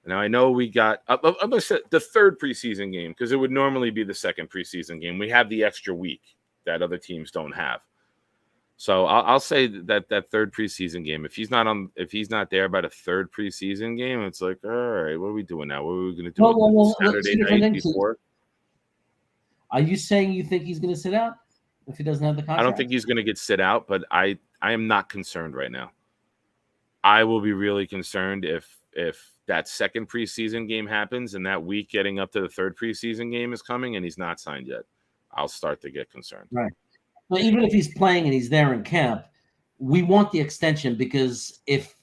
Now, I know we got I'm going to say the third preseason game because it would normally be the second preseason game. We have the extra week that other teams don't have. So I'll say that third preseason game, if he's not there by the third preseason game, it's like, all right, what are we doing now? What are we going to do Saturday night before? Are you saying you think he's going to sit out if he doesn't have the contract? I don't think he's going to get sit out, but I am not concerned right now. I will be really concerned if that second preseason game happens and that week getting up to the third preseason game is coming and he's not signed yet. I'll start to get concerned. Right. But even if he's playing and he's there in camp, we want the extension because if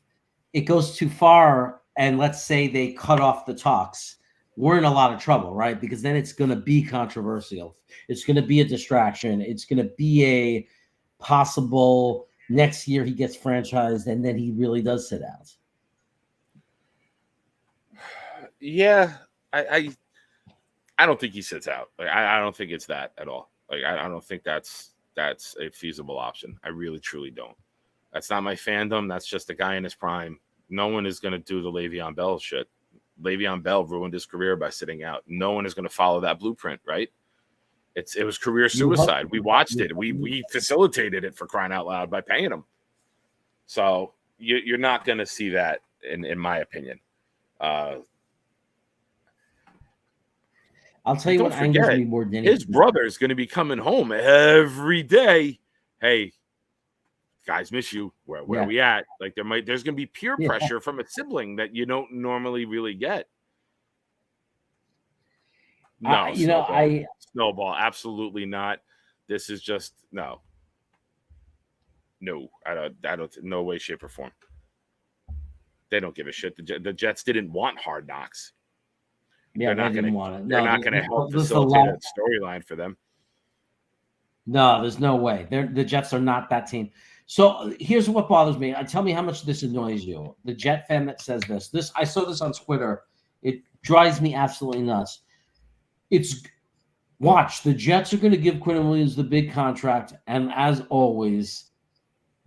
it goes too far and let's say they cut off the talks, we're in a lot of trouble, right? Because then it's going to be controversial. It's going to be a distraction. It's going to be a possible next year he gets franchised and then he really does sit out. Yeah, I don't think he sits out. Like, I don't think it's that at all. Like, I don't think that's a feasible option. I really, truly don't. That's not my fandom. That's just a guy in his prime. No one is going to do the Le'Veon Bell shit. Le'Veon Bell ruined his career by sitting out. No one is going to follow that blueprint, right? It was career suicide. We watched it. We facilitated it, for crying out loud, by paying him. So you're not going to see that, in my opinion. I'll tell you what angers me more than his brother is going to be coming home every day. Hey, guys, miss you. Where are we at? Like, there's going to be peer pressure from a sibling that you don't normally really get. No, Snowball, absolutely not. This is just no. I don't. No way, shape, or form. They don't give a shit. The Jets didn't want Hard Knocks. Yeah, they're not going to want it. They're not going to help facilitate a storyline for them. No, there's no way. The Jets are not that team. So here's what bothers me. Tell me how much this annoys you. The Jet fan that says this. I saw this on Twitter. It drives me absolutely nuts. Watch, the Jets are going to give Quinn Williams the big contract, and as always,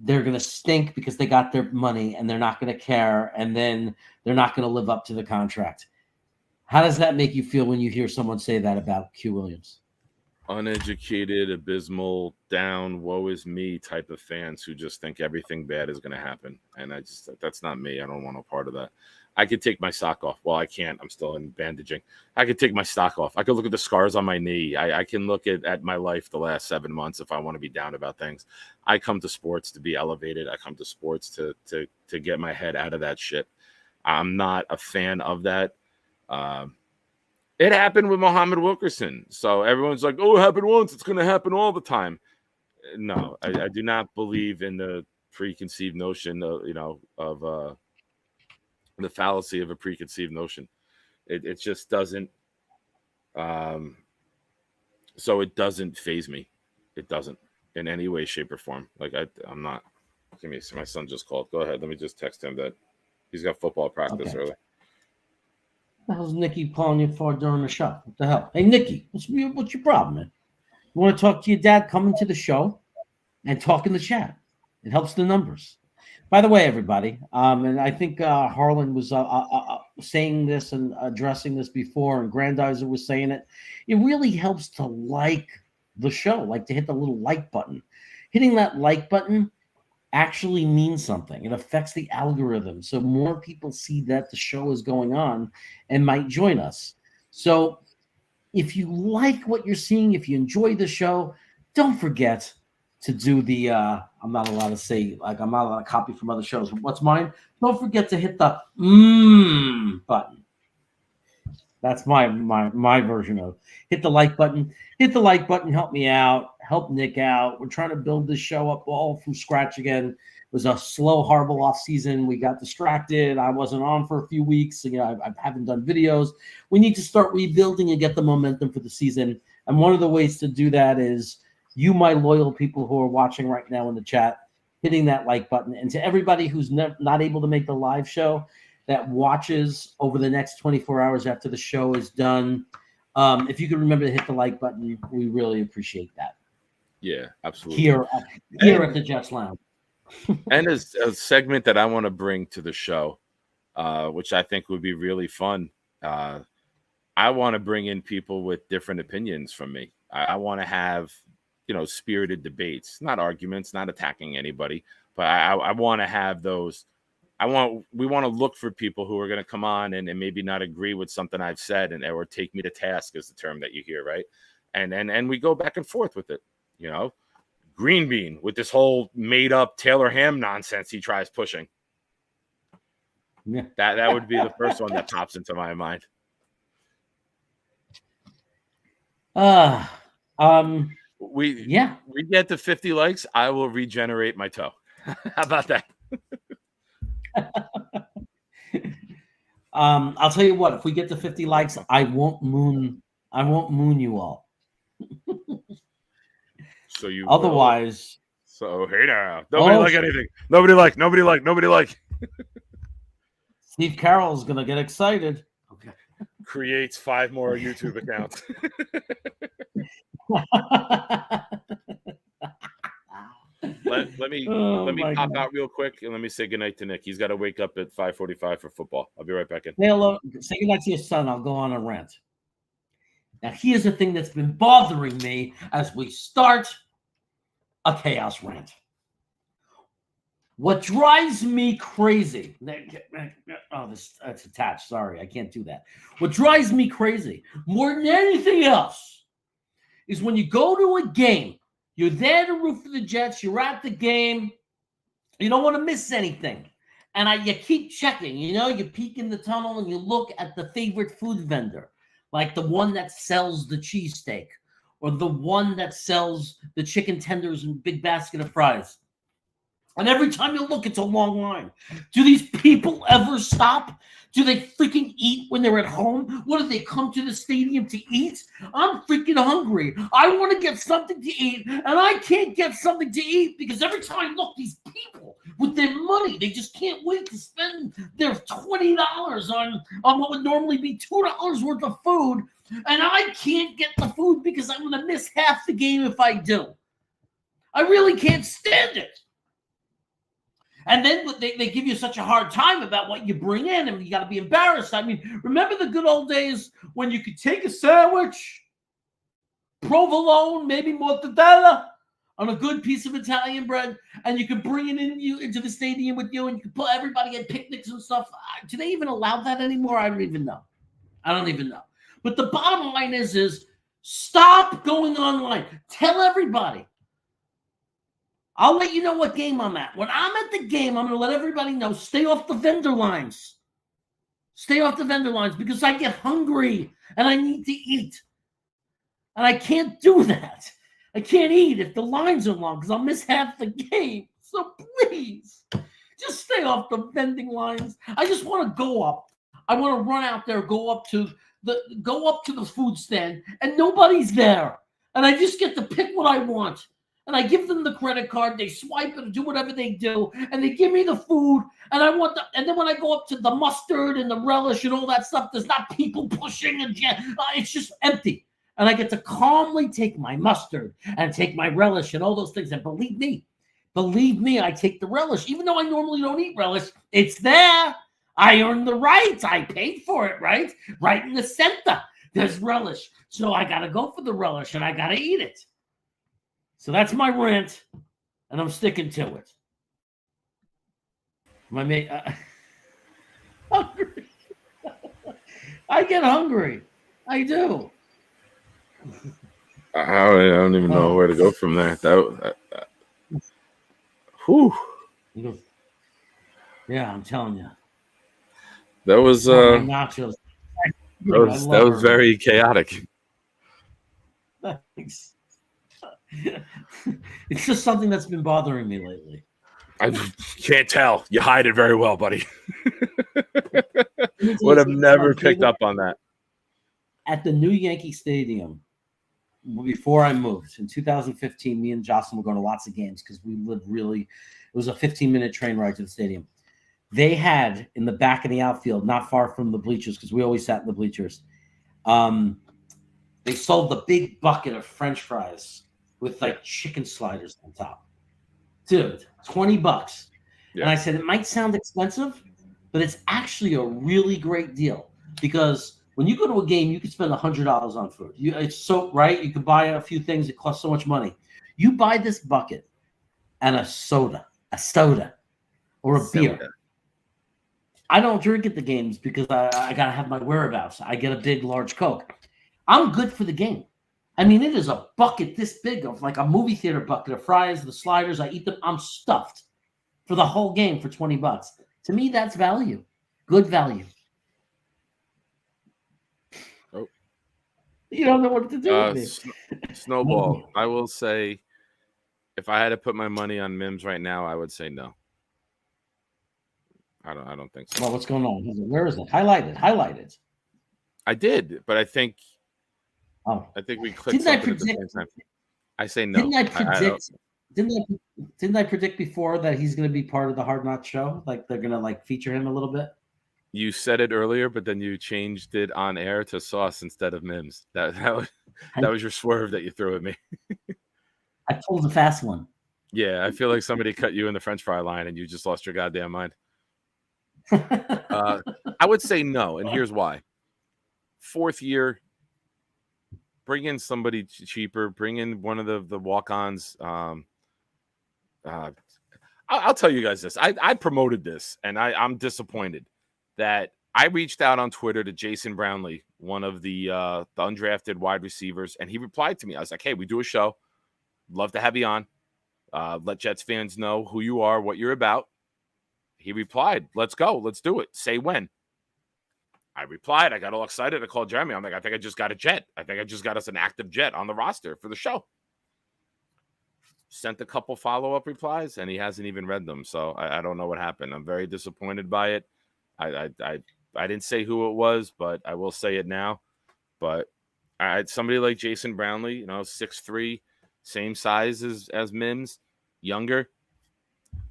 they're going to stink because they got their money and they're not going to care, and then they're not going to live up to the contract. How does that make you feel when you hear someone say that about Q Williams? Uneducated, abysmal, down, woe is me type of fans who just think everything bad is going to happen. And that's not me. I don't want a part of that. I could take my sock off. Well, I can't. I'm still in bandaging. I could take my sock off. I could look at the scars on my knee. I can look at my life the last 7 months if I want to be down about things. I come to sports to be elevated. I come to sports to get my head out of that shit. I'm not a fan of that. It happened with Muhammad Wilkerson. So everyone's like, oh, it happened once. It's going to happen all the time. No, I do not believe in the preconceived notion of the fallacy of a preconceived notion. It just doesn't. So it doesn't faze me. It doesn't in any way, shape, or form. Like I'm not. Give me. My son just called. Go ahead. Let me just text him that he's got football practice early. What the hell's Nikki calling you for during the show? What the hell? Hey, Nikki, what's your problem, man? You want to talk to your dad? Come into the show and talk in the chat. It helps the numbers. By the way, everybody, and I think Harlan was saying this and addressing this before, and Grandizer was saying it. It really helps to like the show, like to hit the little like button. Hitting that like button actually means something. It affects the algorithm. So more people see that the show is going on and might join us. So if you like what you're seeing, if you enjoy the show, don't forget to do the I'm not allowed to say, like, I'm not allowed to copy from other shows. What's mine? Don't forget to hit the button. That's my version of hit the like button. Hit the like button. Help me out. Help Nick out. We're trying to build this show up all from scratch again. It was a slow, horrible off season. We got distracted. I wasn't on for a few weeks. I haven't done videos. We need to start rebuilding and get the momentum for the season. And one of the ways to do that is you, my loyal people who are watching right now in the chat, hitting that like button. And to everybody who's not able to make the live show, that watches over the next 24 hours after the show is done, if you could remember to hit the like button, we really appreciate that. Yeah, absolutely. Here at the Jets Lounge. And as a segment that I want to bring to the show, which I think would be really fun, I want to bring in people with different opinions from me. I want to have, spirited debates, not arguments, not attacking anybody, but I want to have those. We want to look for people who are going to come on and maybe not agree with something I've said or take me to task is the term that you hear, right? And we go back and forth with it, Green Bean with this whole made up Taylor Ham nonsense he tries pushing. Yeah. That would be the first one that pops into my mind. We get to 50 likes, I will regenerate my toe. How about that? I'll tell you what, if we get to 50 likes, I won't moon you all. So you otherwise will. So hey now. Nobody like anything. Nobody like. Steve Carroll's gonna get excited. Okay. Creates 5 more YouTube accounts. Let me pop out real quick and let me say goodnight to Nick. He's got to wake up at 5:45 for football. I'll be right back in. Say hello. Say goodnight to your son. I'll go on a rant. Now, here's the thing that's been bothering me as we start a chaos rant. What drives me crazy. Oh, that's attached. Sorry, I can't do that. What drives me crazy more than anything else is when you go to a game, you're there to root for the Jets, you're at the game, you don't want to miss anything. And you keep checking, you peek in the tunnel and you look at the favorite food vendor, like the one that sells the cheesesteak or the one that sells the chicken tenders and big basket of fries. And every time you look, it's a long line. Do these people ever stop? Do they freaking eat when they're at home? What do they come to the stadium to eat? I'm freaking hungry. I want to get something to eat, and I can't get something to eat because every time I look, these people with their money, they just can't wait to spend their $20 on what would normally be $2 worth of food, and I can't get the food because I'm going to miss half the game if I do. I really can't stand it. And then they give you such a hard time about what you bring in, and you got to be embarrassed. I mean, remember the good old days when you could take a sandwich, provolone, maybe mortadella, on a good piece of Italian bread, and you could bring it into the stadium with you, and you could put everybody at picnics and stuff. Do they even allow that anymore? I don't even know. But the bottom line is stop going online. Tell everybody. I'll let you know what game I'm at. When I'm at the game, I'm going to let everybody know, stay off the vendor lines. Stay off the vendor lines because I get hungry and I need to eat. And I can't do that. I can't eat if the lines are long because I'll miss half the game. So please, just stay off the vending lines. I just want to go up. I want to run out there, go up to the food stand, and nobody's there. And I just get to pick what I want. And I give them the credit card, they swipe it and do whatever they do, and they give me the food, and and then when I go up to the mustard and the relish and all that stuff, there's not people pushing, and it's just empty. And I get to calmly take my mustard and take my relish and all those things. And believe me, I take the relish. Even though I normally don't eat relish, it's there. I earned the right. I paid for it, right? Right in the center, there's relish. So I got to go for the relish, and I got to eat it. So that's my rant, and I'm sticking to it. My mate, hungry. I get hungry. I do. I don't even know where to go from there. Whew. Yeah, I'm telling you. That was nachos. That was very chaotic. Thanks. It's just something that's been bothering me lately. I can't tell. You hide it very well, buddy. Would have never picked up on that. At the new Yankee Stadium, before I moved in 2015, me and Jocelyn were going to lots of games because we lived it was a 15-minute train ride to the stadium. They had in the back of the outfield, not far from the bleachers, because we always sat in the bleachers, they sold the big bucket of French fries with like chicken sliders on top. Dude, $20. Yeah. And I said, it might sound expensive, but it's actually a really great deal because when you go to a game, you can spend $100 on food. It's so right. You can buy a few things. It costs so much money. You buy this bucket and a soda or a beer. I don't drink at the games because I got to have my whereabouts. I get a big, large Coke. I'm good for the game. I mean, it is a bucket this big of like a movie theater bucket of fries, the sliders. I eat them. I'm stuffed for the whole game for $20. To me, that's value. Good value. Oh. You don't know what to do with me. Snowball, I will say, if I had to put my money on Mims right now, I would say no. I don't think so. Well, what's going on? Where is it? Highlighted. I did, but I think we clicked something at the same time. I say no. Didn't I predict before that he's going to be part of the Hard Knocks show? Like they're going to like feature him a little bit. You said it earlier, but then you changed it on air to Sauce instead of Mims. That was your swerve that you threw at me. I pulled a fast one. Yeah, I feel like somebody cut you in the French fry line and you just lost your goddamn mind. I would say no, and here's why. Fourth year, bring in somebody cheaper. Bring in one of the walk-ons. I'll tell you guys this. I promoted this, and I'm disappointed that I reached out on Twitter to Jason Brownlee, one of the undrafted wide receivers, and he replied to me. I was like, hey, we do a show. Love to have you on. Let Jets fans know who you are, what you're about. He replied, let's go. Let's do it. Say when. I replied. I got all excited. I called Jeremy. I'm like, I think I just got a jet. I think I just got us an active jet on the roster for the show. sent a couple follow-up replies, and he hasn't even read them. So I don't know what happened. I'm very disappointed by it. I didn't say who it was, but I will say it now. But somebody like Jason Brownlee, 6'3", same size as Mims, younger.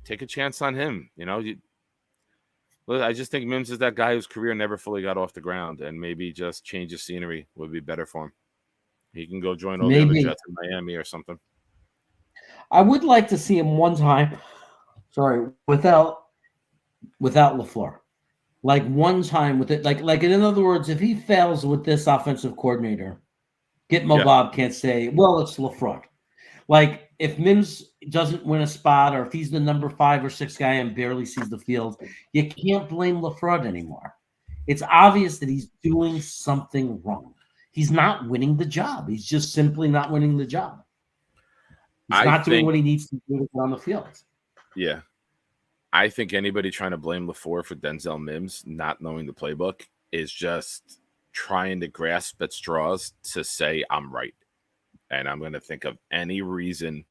Take a chance on him. I just think Mims is that guy whose career never fully got off the ground, and maybe just change of scenery would be better for him. He can go join all the other Jets in Miami or something. I would like to see him one time. Sorry, without LaFleur, like one time with it. Like in other words, if he fails with this offensive coordinator, Gitmo Bob can't say, "Well, it's LaFleur." Like if Mims doesn't win a spot, or if he's the number 5 or 6 guy and barely sees the field, you can't blame LaFleur anymore. It's obvious that he's doing something wrong. He's not winning the job. He's just simply not winning the job. He's not doing what he needs to do to get on the field. Yeah. I think anybody trying to blame LaFleur for Denzel Mims not knowing the playbook is just trying to grasp at straws to say I'm right. And I'm going to think of any reason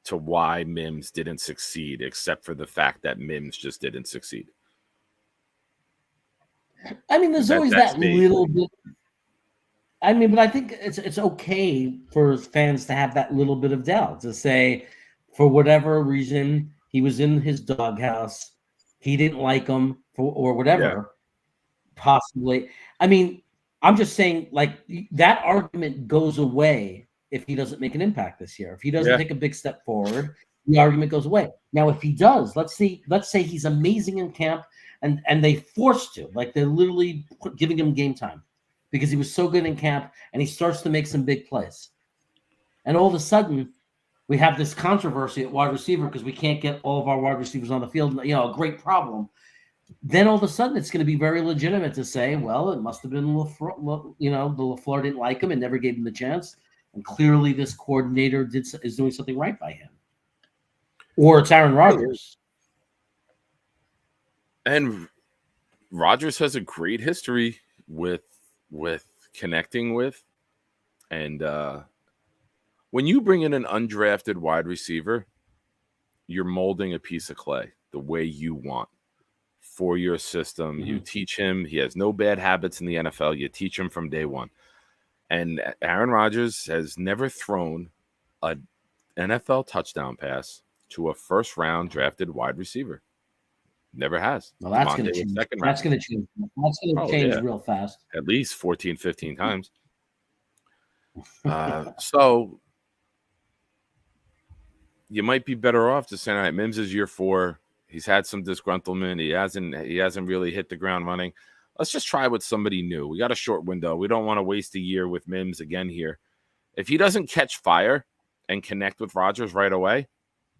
to why Mims didn't succeed, except for the fact that Mims just didn't succeed. I mean, there's always that little bit. I mean, but I think it's okay for fans to have that little bit of doubt, to say, for whatever reason, he was in his doghouse, he didn't like him, or whatever, possibly. I mean, I'm just saying, like, that argument goes away if he doesn't make an impact this year. If he doesn't take a big step forward, the argument goes away. Now, if he does, let's say he's amazing in camp, and they forced to, like, they're literally giving him game time because he was so good in camp, and he starts to make some big plays. And all of a sudden, we have this controversy at wide receiver because we can't get all of our wide receivers on the field. A great problem. Then all of a sudden, it's going to be very legitimate to say, well, it must have been LaFleur. The LaFleur didn't like him and never gave him the chance, and clearly this coordinator is doing something right by him. Or it's Aaron Rodgers. And Rodgers has a great history with connecting with, and when you bring in an undrafted wide receiver, you're molding a piece of clay the way you want for your system. You teach him. He has no bad habits in the NFL. You teach him from day one. And Aaron Rodgers has never thrown an NFL touchdown pass to a first-round drafted wide receiver. Never has. Well, that's going to change. That's going to change. That's going to change real fast. At least 14, 15 times. So you might be better off just saying, all right, Mims is year 4. He's had some disgruntlement. He hasn't really hit the ground running. Let's just try with somebody new. We got a short window. We don't want to waste a year with Mims again here. If he doesn't catch fire and connect with Rodgers right away,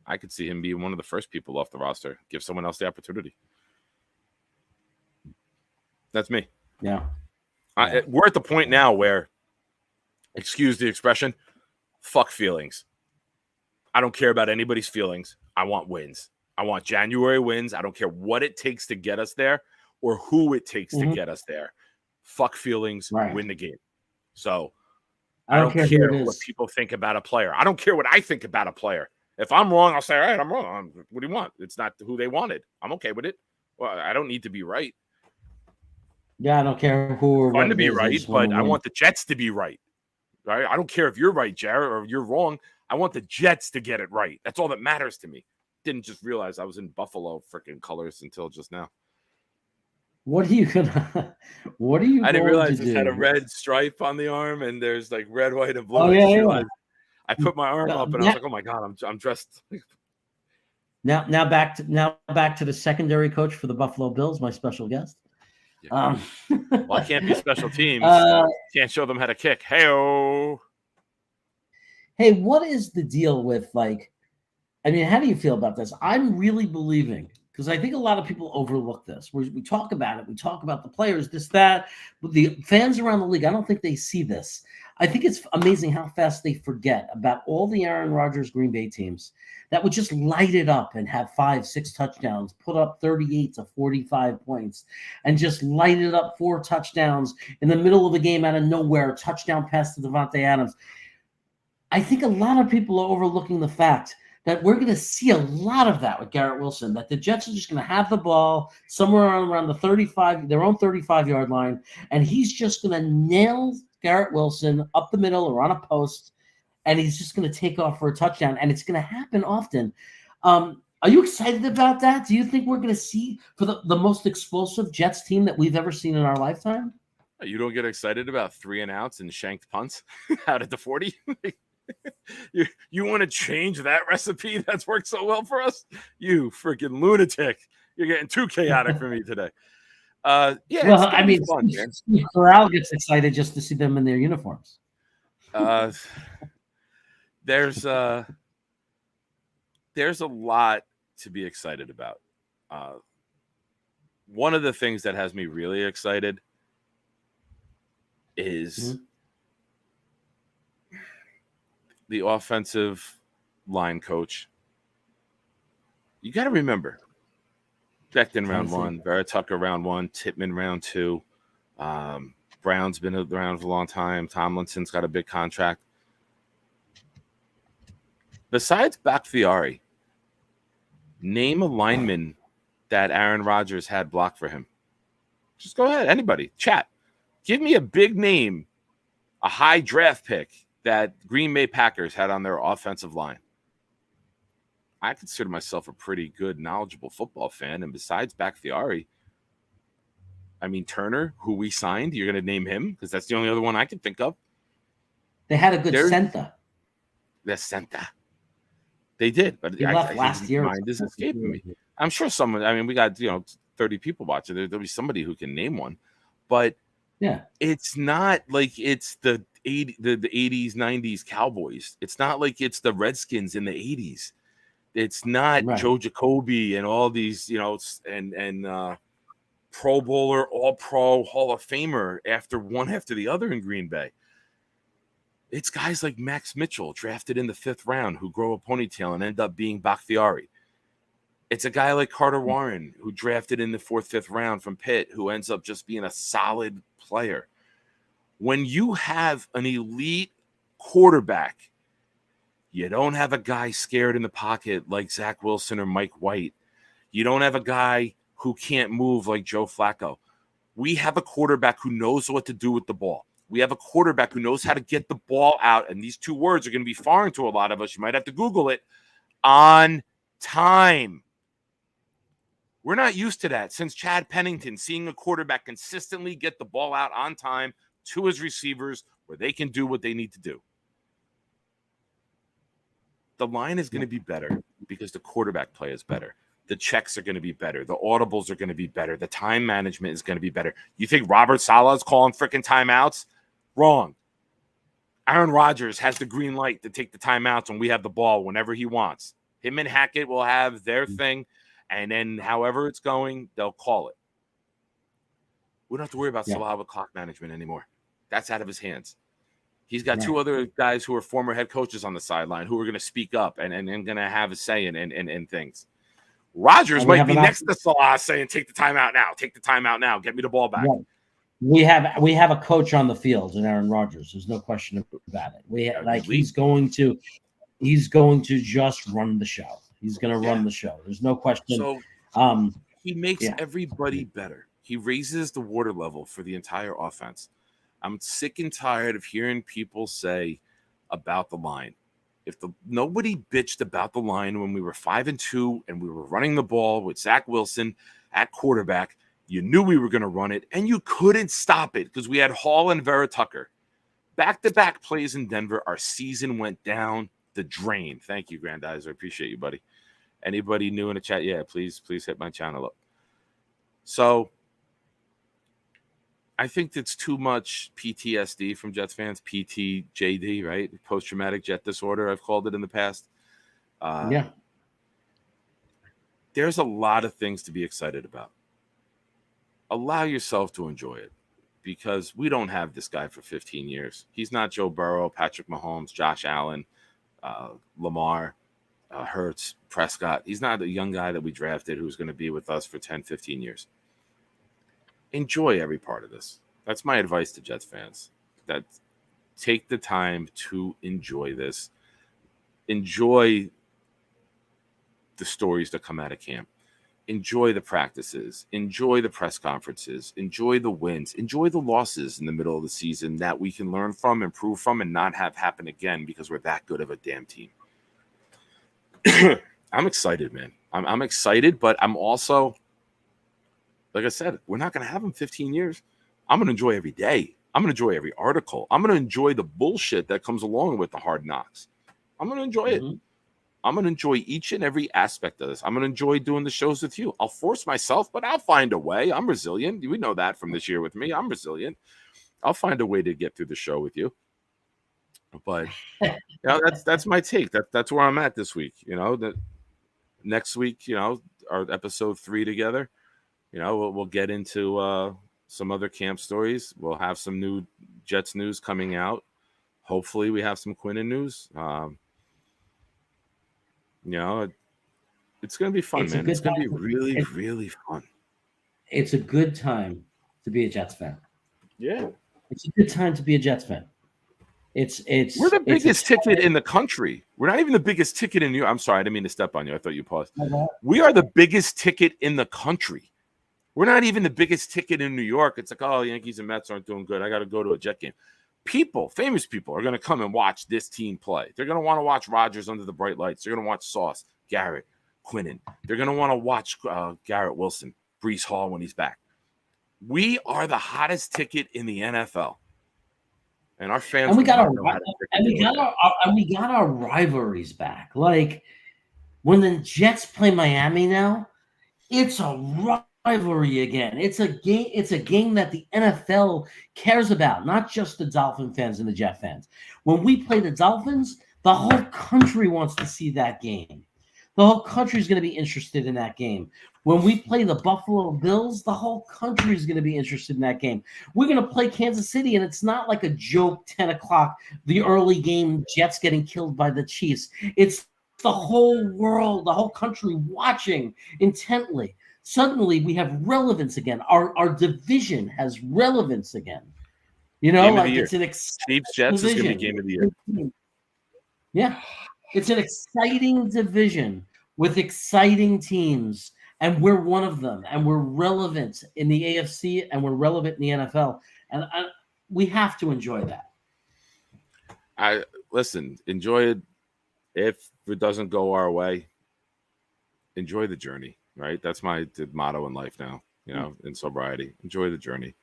I could see him being one of the first people off the roster. Give someone else the opportunity. That's me. Yeah. We're at the point now where, excuse the expression, fuck feelings. I don't care about anybody's feelings. I want wins. I want January wins. I don't care what it takes to get us there or who it takes to get us there. Fuck feelings, win the game. So I don't care what people think about a player. I don't care what I think about a player. If I'm wrong, I'll say, all right, I'm wrong. What do you want? It's not who they wanted. I'm okay with it. Well, I don't need to be right. Yeah, I don't care who or what to be right, but I want the Jets to be right. Right? I don't care if you're right, Jared, or you're wrong. I want the Jets to get it right. That's all that matters to me. Didn't just realize I was in Buffalo freaking colors until just now. What are you gonna? What are you? I didn't realize it had a red stripe on the arm, and there's like red, white, and blue. Oh yeah. I put my arm up, and I was like, "Oh my god, I'm dressed." Now back to the secondary coach for the Buffalo Bills, my special guest. Yeah. Well, I can't be special teams. Can't show them how to kick. Hey-o. Hey, what is the deal with, like? I mean, how do you feel about this? I'm really believing, because I think a lot of people overlook this. We talk about it. We talk about the players, this, that. But the fans around the league, I don't think they see this. I think it's amazing how fast they forget about all the Aaron Rodgers Green Bay teams that would just light it up and have 5-6 touchdowns, put up 38 to 45 points, and just light it up 4 touchdowns in the middle of the game out of nowhere, touchdown pass to Devontae Adams. I think a lot of people are overlooking the fact that we're going to see a lot of that with Garrett Wilson, that the Jets are just going to have the ball somewhere around the 35, their own 35-yard line, and he's just going to nail Garrett Wilson up the middle or on a post, and he's just going to take off for a touchdown, and it's going to happen often. Are you excited about that? Do you think we're going to see for the most explosive Jets team that we've ever seen in our lifetime? You don't get excited about 3-and-outs and shanked punts out at the 40? You want to change that recipe that's worked so well for us? You freaking lunatic. You're getting too chaotic for me today. Yeah, well, I mean, fun, Steve Carell gets excited just to see them in their uniforms. There's a lot to be excited about. One of the things that has me really excited is the offensive line coach. You got to remember, Becton round 1, Vera Tucker round 1, Tippmann round 2. Brown's been around for a long time. Tomlinson's got a big contract. Besides Bakhtiari, name a lineman that Aaron Rodgers had blocked for him. Just go ahead. Anybody. Chat. Give me a big name, a high draft pick that Green Bay Packers had on their offensive line. I consider myself a pretty good, knowledgeable football fan. And besides Bakhtiari, I mean, Turner, who we signed, you're going to name him because that's the only other one I can think of. They had a good center. The center. They did, but he left last year. Mind is escaping me. I'm sure someone. I mean, we got 30 people watching. There'll be somebody who can name one, but yeah, it's not like it's the 80s, 90s Cowboys. It's not like it's the Redskins in the 80s. It's not Joe Jacoby and all these, and Pro Bowler, All Pro, Hall of Famer one after the other in Green Bay. It's guys like Max Mitchell, drafted in the 5th round, who grow a ponytail and end up being Bakhtiari. It's a guy like Carter Warren, who drafted in the 4th, 5th round from Pitt, who ends up just being a solid player. When you have an elite quarterback, you don't have a guy scared in the pocket like Zach Wilson or Mike White. You don't have a guy who can't move like Joe Flacco. We have a quarterback who knows what to do with the ball. We have a quarterback who knows how to get the ball out. And these two words are going to be foreign to a lot of us. You might have to Google it. On time. We're not used to that since Chad Pennington, seeing a quarterback consistently get the ball out on time to his receivers where they can do what they need to do. The line is going to be better because the quarterback play is better. The checks are going to be better. The audibles are going to be better. The time management is going to be better. You think Robert Saleh is calling freaking timeouts? Wrong. Aaron Rodgers has the green light to take the timeouts when we have the ball whenever he wants. Him and Hackett will have their thing, and then however it's going, they'll call it. We don't have to worry about Saleh with clock management anymore. That's out of his hands. He's got 2 other guys who are former head coaches on the sideline who are going to speak up and going to have a say in things. Rodgers might be next to Saleh saying, take the timeout now. Take the timeout now. Get me the ball back. Right. We have a coach on the field in Aaron Rodgers. There's no question about it. He's going to just run the show. He's going to run the show. There's no question. So he makes everybody better. He raises the water level for the entire offense. I'm sick and tired of hearing people say about the line. Nobody bitched about the line when we were 5-2 and we were running the ball with Zach Wilson at quarterback. You knew we were going to run it, and you couldn't stop it because we had Hall and Vera Tucker. Back-to-back plays in Denver, our season went down the drain. Thank you, Grandizer. I appreciate you, buddy. Anybody new in the chat? Yeah, please hit my channel up. So I think it's too much PTSD from Jets fans, PTJD, right? Post-traumatic jet disorder, I've called it in the past. There's a lot of things to be excited about. Allow yourself to enjoy it because we don't have this guy for 15 years. He's not Joe Burrow, Patrick Mahomes, Josh Allen, Lamar, Hurts, Prescott. He's not a young guy that we drafted who's going to be with us for 10, 15 years. Enjoy every part of this. That's my advice to Jets fans. That take the time to enjoy this. Enjoy the stories that come out of camp. Enjoy the practices. Enjoy the press conferences. Enjoy the wins. Enjoy the losses in the middle of the season that we can learn from, improve from, and not have happen again because we're that good of a damn team. I'm excited, man. I'm excited, but I'm also, like I said, we're not going to have them 15 years. I'm going to enjoy every day. I'm going to enjoy every article. I'm going to enjoy the bullshit that comes along with the Hard Knocks. I'm going to enjoy it. I'm going to enjoy each and every aspect of this. I'm going to enjoy doing the shows with you. I'll force myself, but I'll find a way. I'm resilient. We know that from this year with me. I'm resilient. I'll find a way to get through the show with you. But you know, that's my take. That's where I'm at this week. You know, that next week, you know, our episode 3 together. You know, we'll get into some other camp stories. We'll have some new Jets news coming out. Hopefully, we have some Quinnen news. You know, it's going to be fun, man. It's going to be really, really fun. It's a good time to be a Jets fan. Yeah. It's a good time to be a Jets fan. We're the biggest ticket in the country. We're not even the biggest ticket in New York. I'm sorry, I didn't mean to step on you. I thought you paused. We are the biggest ticket in the country. We're not even the biggest ticket in New York. It's like, oh, Yankees and Mets aren't doing good. I got to go to a Jet game. People, famous people, are going to come and watch this team play. They're going to want to watch Rodgers under the bright lights. They're going to watch Sauce, Garrett, Quinnen. They're going to want to watch Garrett Wilson, Breece Hall when he's back. We are the hottest ticket in the NFL, and our fans. And we got our rivalries back. Like when the Jets play Miami now, it's a rivalry again. It's a game. It's a game that the NFL cares about, not just the Dolphin fans and the Jet fans. When we play the Dolphins, the whole country wants to see that game. The whole country is going to be interested in that game. When we play the Buffalo Bills, the whole country is going to be interested in that game. We're going to play Kansas City, and it's not like a joke 10 o'clock, the early game, Jets getting killed by the Chiefs. It's the whole world, the whole country watching intently. Suddenly, we have relevance again. Our division has relevance again. You know, like it's an exciting Chiefs-Jets is going to be game of the year. Yeah. It's an exciting division with exciting teams, and we're one of them, and we're relevant in the AFC, and we're relevant in the NFL, and we have to enjoy that. Enjoy it. If it doesn't go our way, enjoy the journey, right? That's my motto in life now, you know, in sobriety. Enjoy the journey.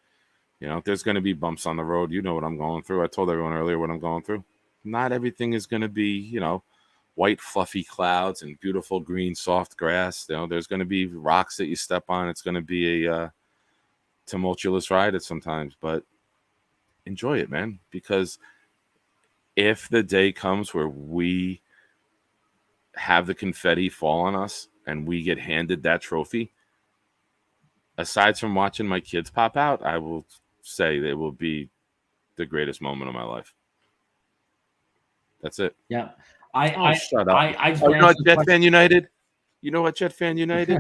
You know, there's going to be bumps on the road. You know what I'm going through. I told everyone earlier what I'm going through. Not everything is going to be, you know, white fluffy clouds and beautiful green soft grass. You know, there's going to be rocks that you step on. It's going to be a tumultuous ride at sometimes, but enjoy it, man. Because if the day comes where we have the confetti fall on us and we get handed that trophy, aside from watching my kids pop out, I will say it will be the greatest moment of my life. That's it. Yeah. Shut up. You know what, Jet Fan United? You know what, Jet Fan United?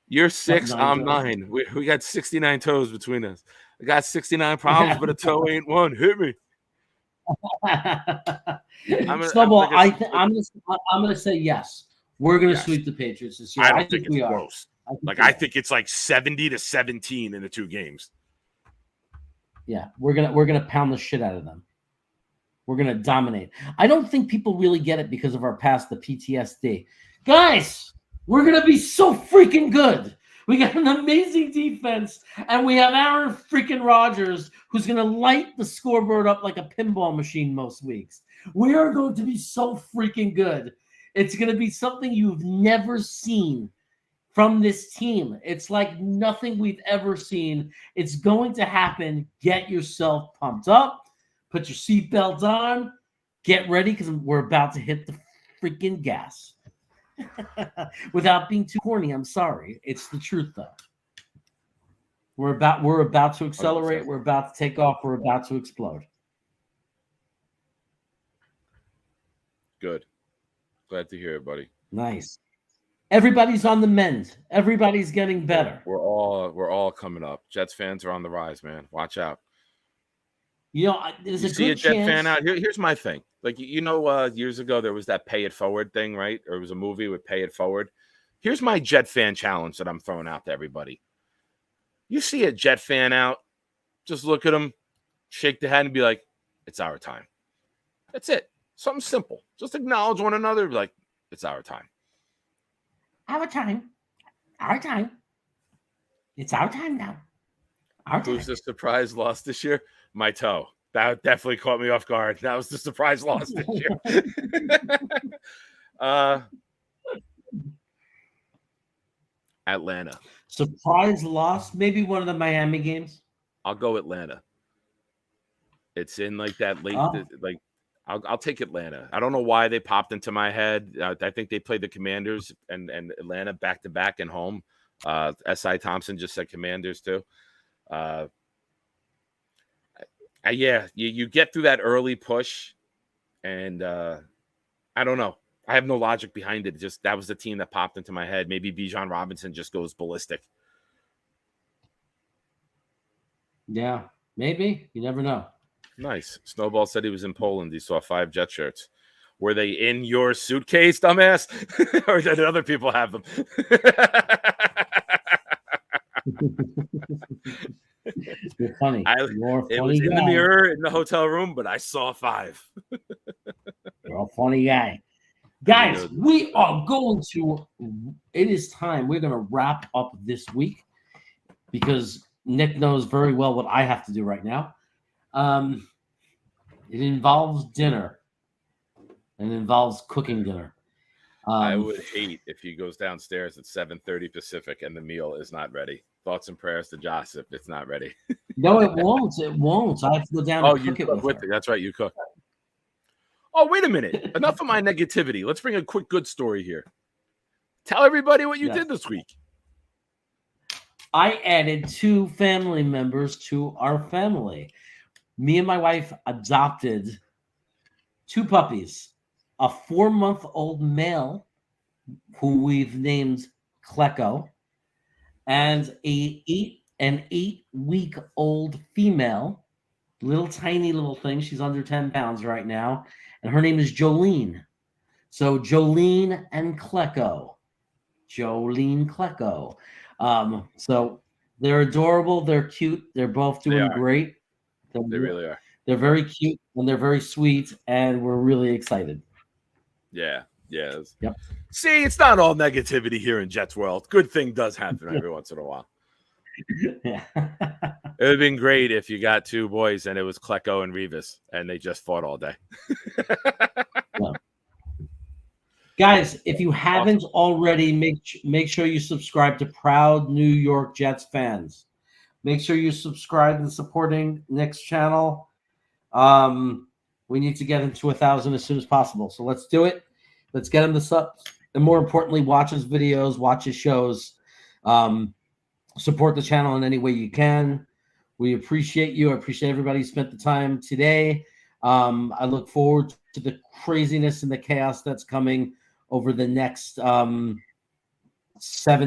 You're 6, I'm 9. We got 69 toes between us. I got 69 problems, but a toe ain't one. Hit me. Snowball, I'm going to say yes. We're going to sweep the Patriots this year. I don't think it's close. I think it's like 70-17 in the 2 games. Yeah, we're gonna pound the shit out of them. We're going to dominate. I don't think people really get it because of our past, the PTSD. Guys, we're going to be so freaking good. We got an amazing defense, and we have Aaron freaking Rodgers, who's going to light the scoreboard up like a pinball machine most weeks. We are going to be so freaking good. It's going to be something you've never seen from this team. It's like nothing we've ever seen. It's going to happen. Get yourself pumped up. Put your seatbelts on. Get ready because we're about to hit the freaking gas. Without being too corny, I'm sorry. It's the truth, though. We're about to accelerate. We're about to take off. We're about to explode. Good. Glad to hear it, buddy. Nice. Everybody's on the mend. Everybody's getting better. We're all coming up. Jets fans are on the rise, man. Watch out. There's You a see a good Jet chance. fan out here. Here's my thing. Like years ago there was that Pay It Forward thing, right? Or it was a movie with Pay It Forward. Here's my Jet fan challenge that I'm throwing out to everybody. You see a Jet fan out, just look at them, shake the hand, and be like, "It's our time." That's it. Something simple. Just acknowledge one another. Be like, "It's our time." Our time. Our time. It's our time now. Our time. Who's the surprise loss this year? My toe. That definitely caught me off guard. That was the surprise loss this year. Atlanta. Surprise loss? Maybe one of the Miami games. I'll go Atlanta. It's in like that late, like I'll take Atlanta. I don't know why they popped into my head. I think they played the Commanders and Atlanta back to back and home. S.I. Thompson just said Commanders too. Yeah, you get through that early push, and I don't know. I have no logic behind it. Just that was the team that popped into my head. Maybe Bijan Robinson just goes ballistic. Yeah, maybe. You never know. Nice. Snowball said he was in Poland. He saw 5 Jet shirts. Were they in your suitcase, dumbass? Or did other people have them? You're funny. It was in the mirror in the hotel room, but I saw 5. You're a funny guy. Guys, we are going to, it is time. We're going to wrap up this week because Nick knows very well what I have to do right now. It involves dinner and involves cooking dinner. I would hate if he goes downstairs at 7:30 Pacific and the meal is not ready. Thoughts and prayers to Joss if it's not ready. No, it won't. It won't. I have to go down and cook it with her. That's right. You cook. Oh, wait a minute. Enough of my negativity. Let's bring a quick good story here. Tell everybody what you did this week. I added 2 family members to our family. Me and my wife adopted 2 puppies, a 4-month-old male who we've named Klecko, and an 8-week-old female, tiny little thing. She's under 10 pounds right now, and her name is Jolene. So Jolene and Klecko. Jolene Klecko. So they're adorable. They're cute. They're both doing great. They really are. They're very cute and they're very sweet, and we're really excited. Yeah. Yep. See, it's not all negativity here in Jets World. Good thing does happen every once in a while. Yeah. It would have been great if you got 2 boys and it was Klecko and Revis and they just fought all day. Yeah. Guys, if you haven't already, make sure you subscribe to Proud New York Jets fans. Make sure you subscribe and supporting Nick's channel. We need to get him to 1,000 as soon as possible. So let's do it. Let's get him the subs. And more importantly, watch his videos, watch his shows. Support the channel in any way you can. We appreciate you. I appreciate everybody who spent the time today. I look forward to the craziness and the chaos that's coming over the next 7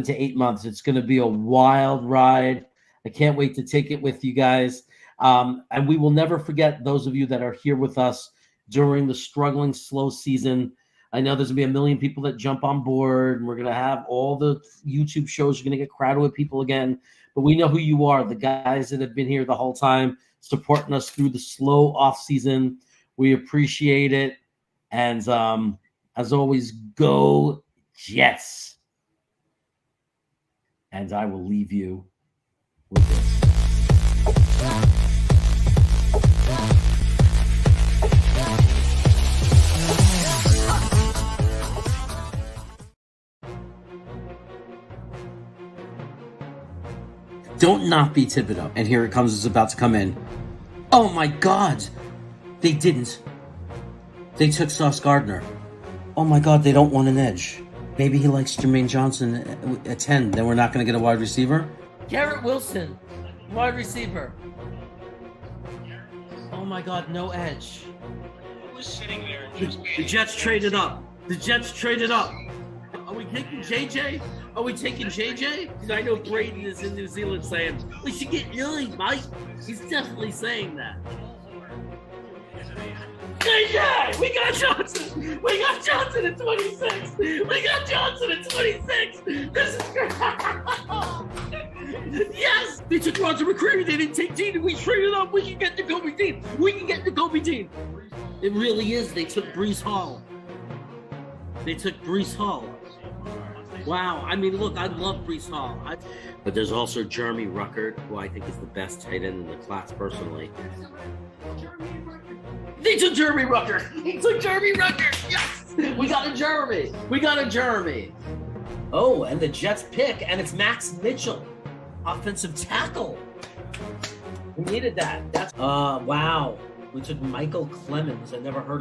to 8 months. It's going to be a wild ride. I can't wait to take it with you guys. And we will never forget those of you that are here with us during the struggling slow season. I know there's going to be a million people that jump on board, and we're going to have all the YouTube shows are going to get crowded with people again. But we know who you are, the guys that have been here the whole time, supporting us through the slow off season. We appreciate it. And as always, go Jets. And I will leave you with this. Don't not be Thibodeau. And here it comes. It's about to come in. Oh, my God. They didn't. They took Sauce Gardner. Oh, my God. They don't want an edge. Maybe he likes Jermaine Johnson at 10. Then we're not going to get a wide receiver? Garrett Wilson, wide receiver. Oh, my God. No edge. Who's sitting there? The Jets traded up. The Jets traded up. Are we taking JJ? Are we taking JJ? Because I know Braden is in New Zealand saying, we should get Lily, Mike. He's definitely saying that. Yeah, we got Johnson. We got Johnson at 26. We got Johnson at 26. This is great. Yes, they took Roger McCreary. They didn't take Dean. We traded up. We can get to Kobe Dean. We can get to Kobe Dean. It really is. They took Brees Hall. They took Brees Hall. Wow. I mean, look, I love Brees Hall. But there's also Jeremy Ruckert, who I think is the best tight end in the class personally. They took Jeremy Ruckert. They took Jeremy Ruckert. Yes. We got a Jeremy. We got a Jeremy. Oh, and the Jets pick, and it's Max Mitchell, offensive tackle. We needed that. That's wow. We took Michael Clemens. I never heard of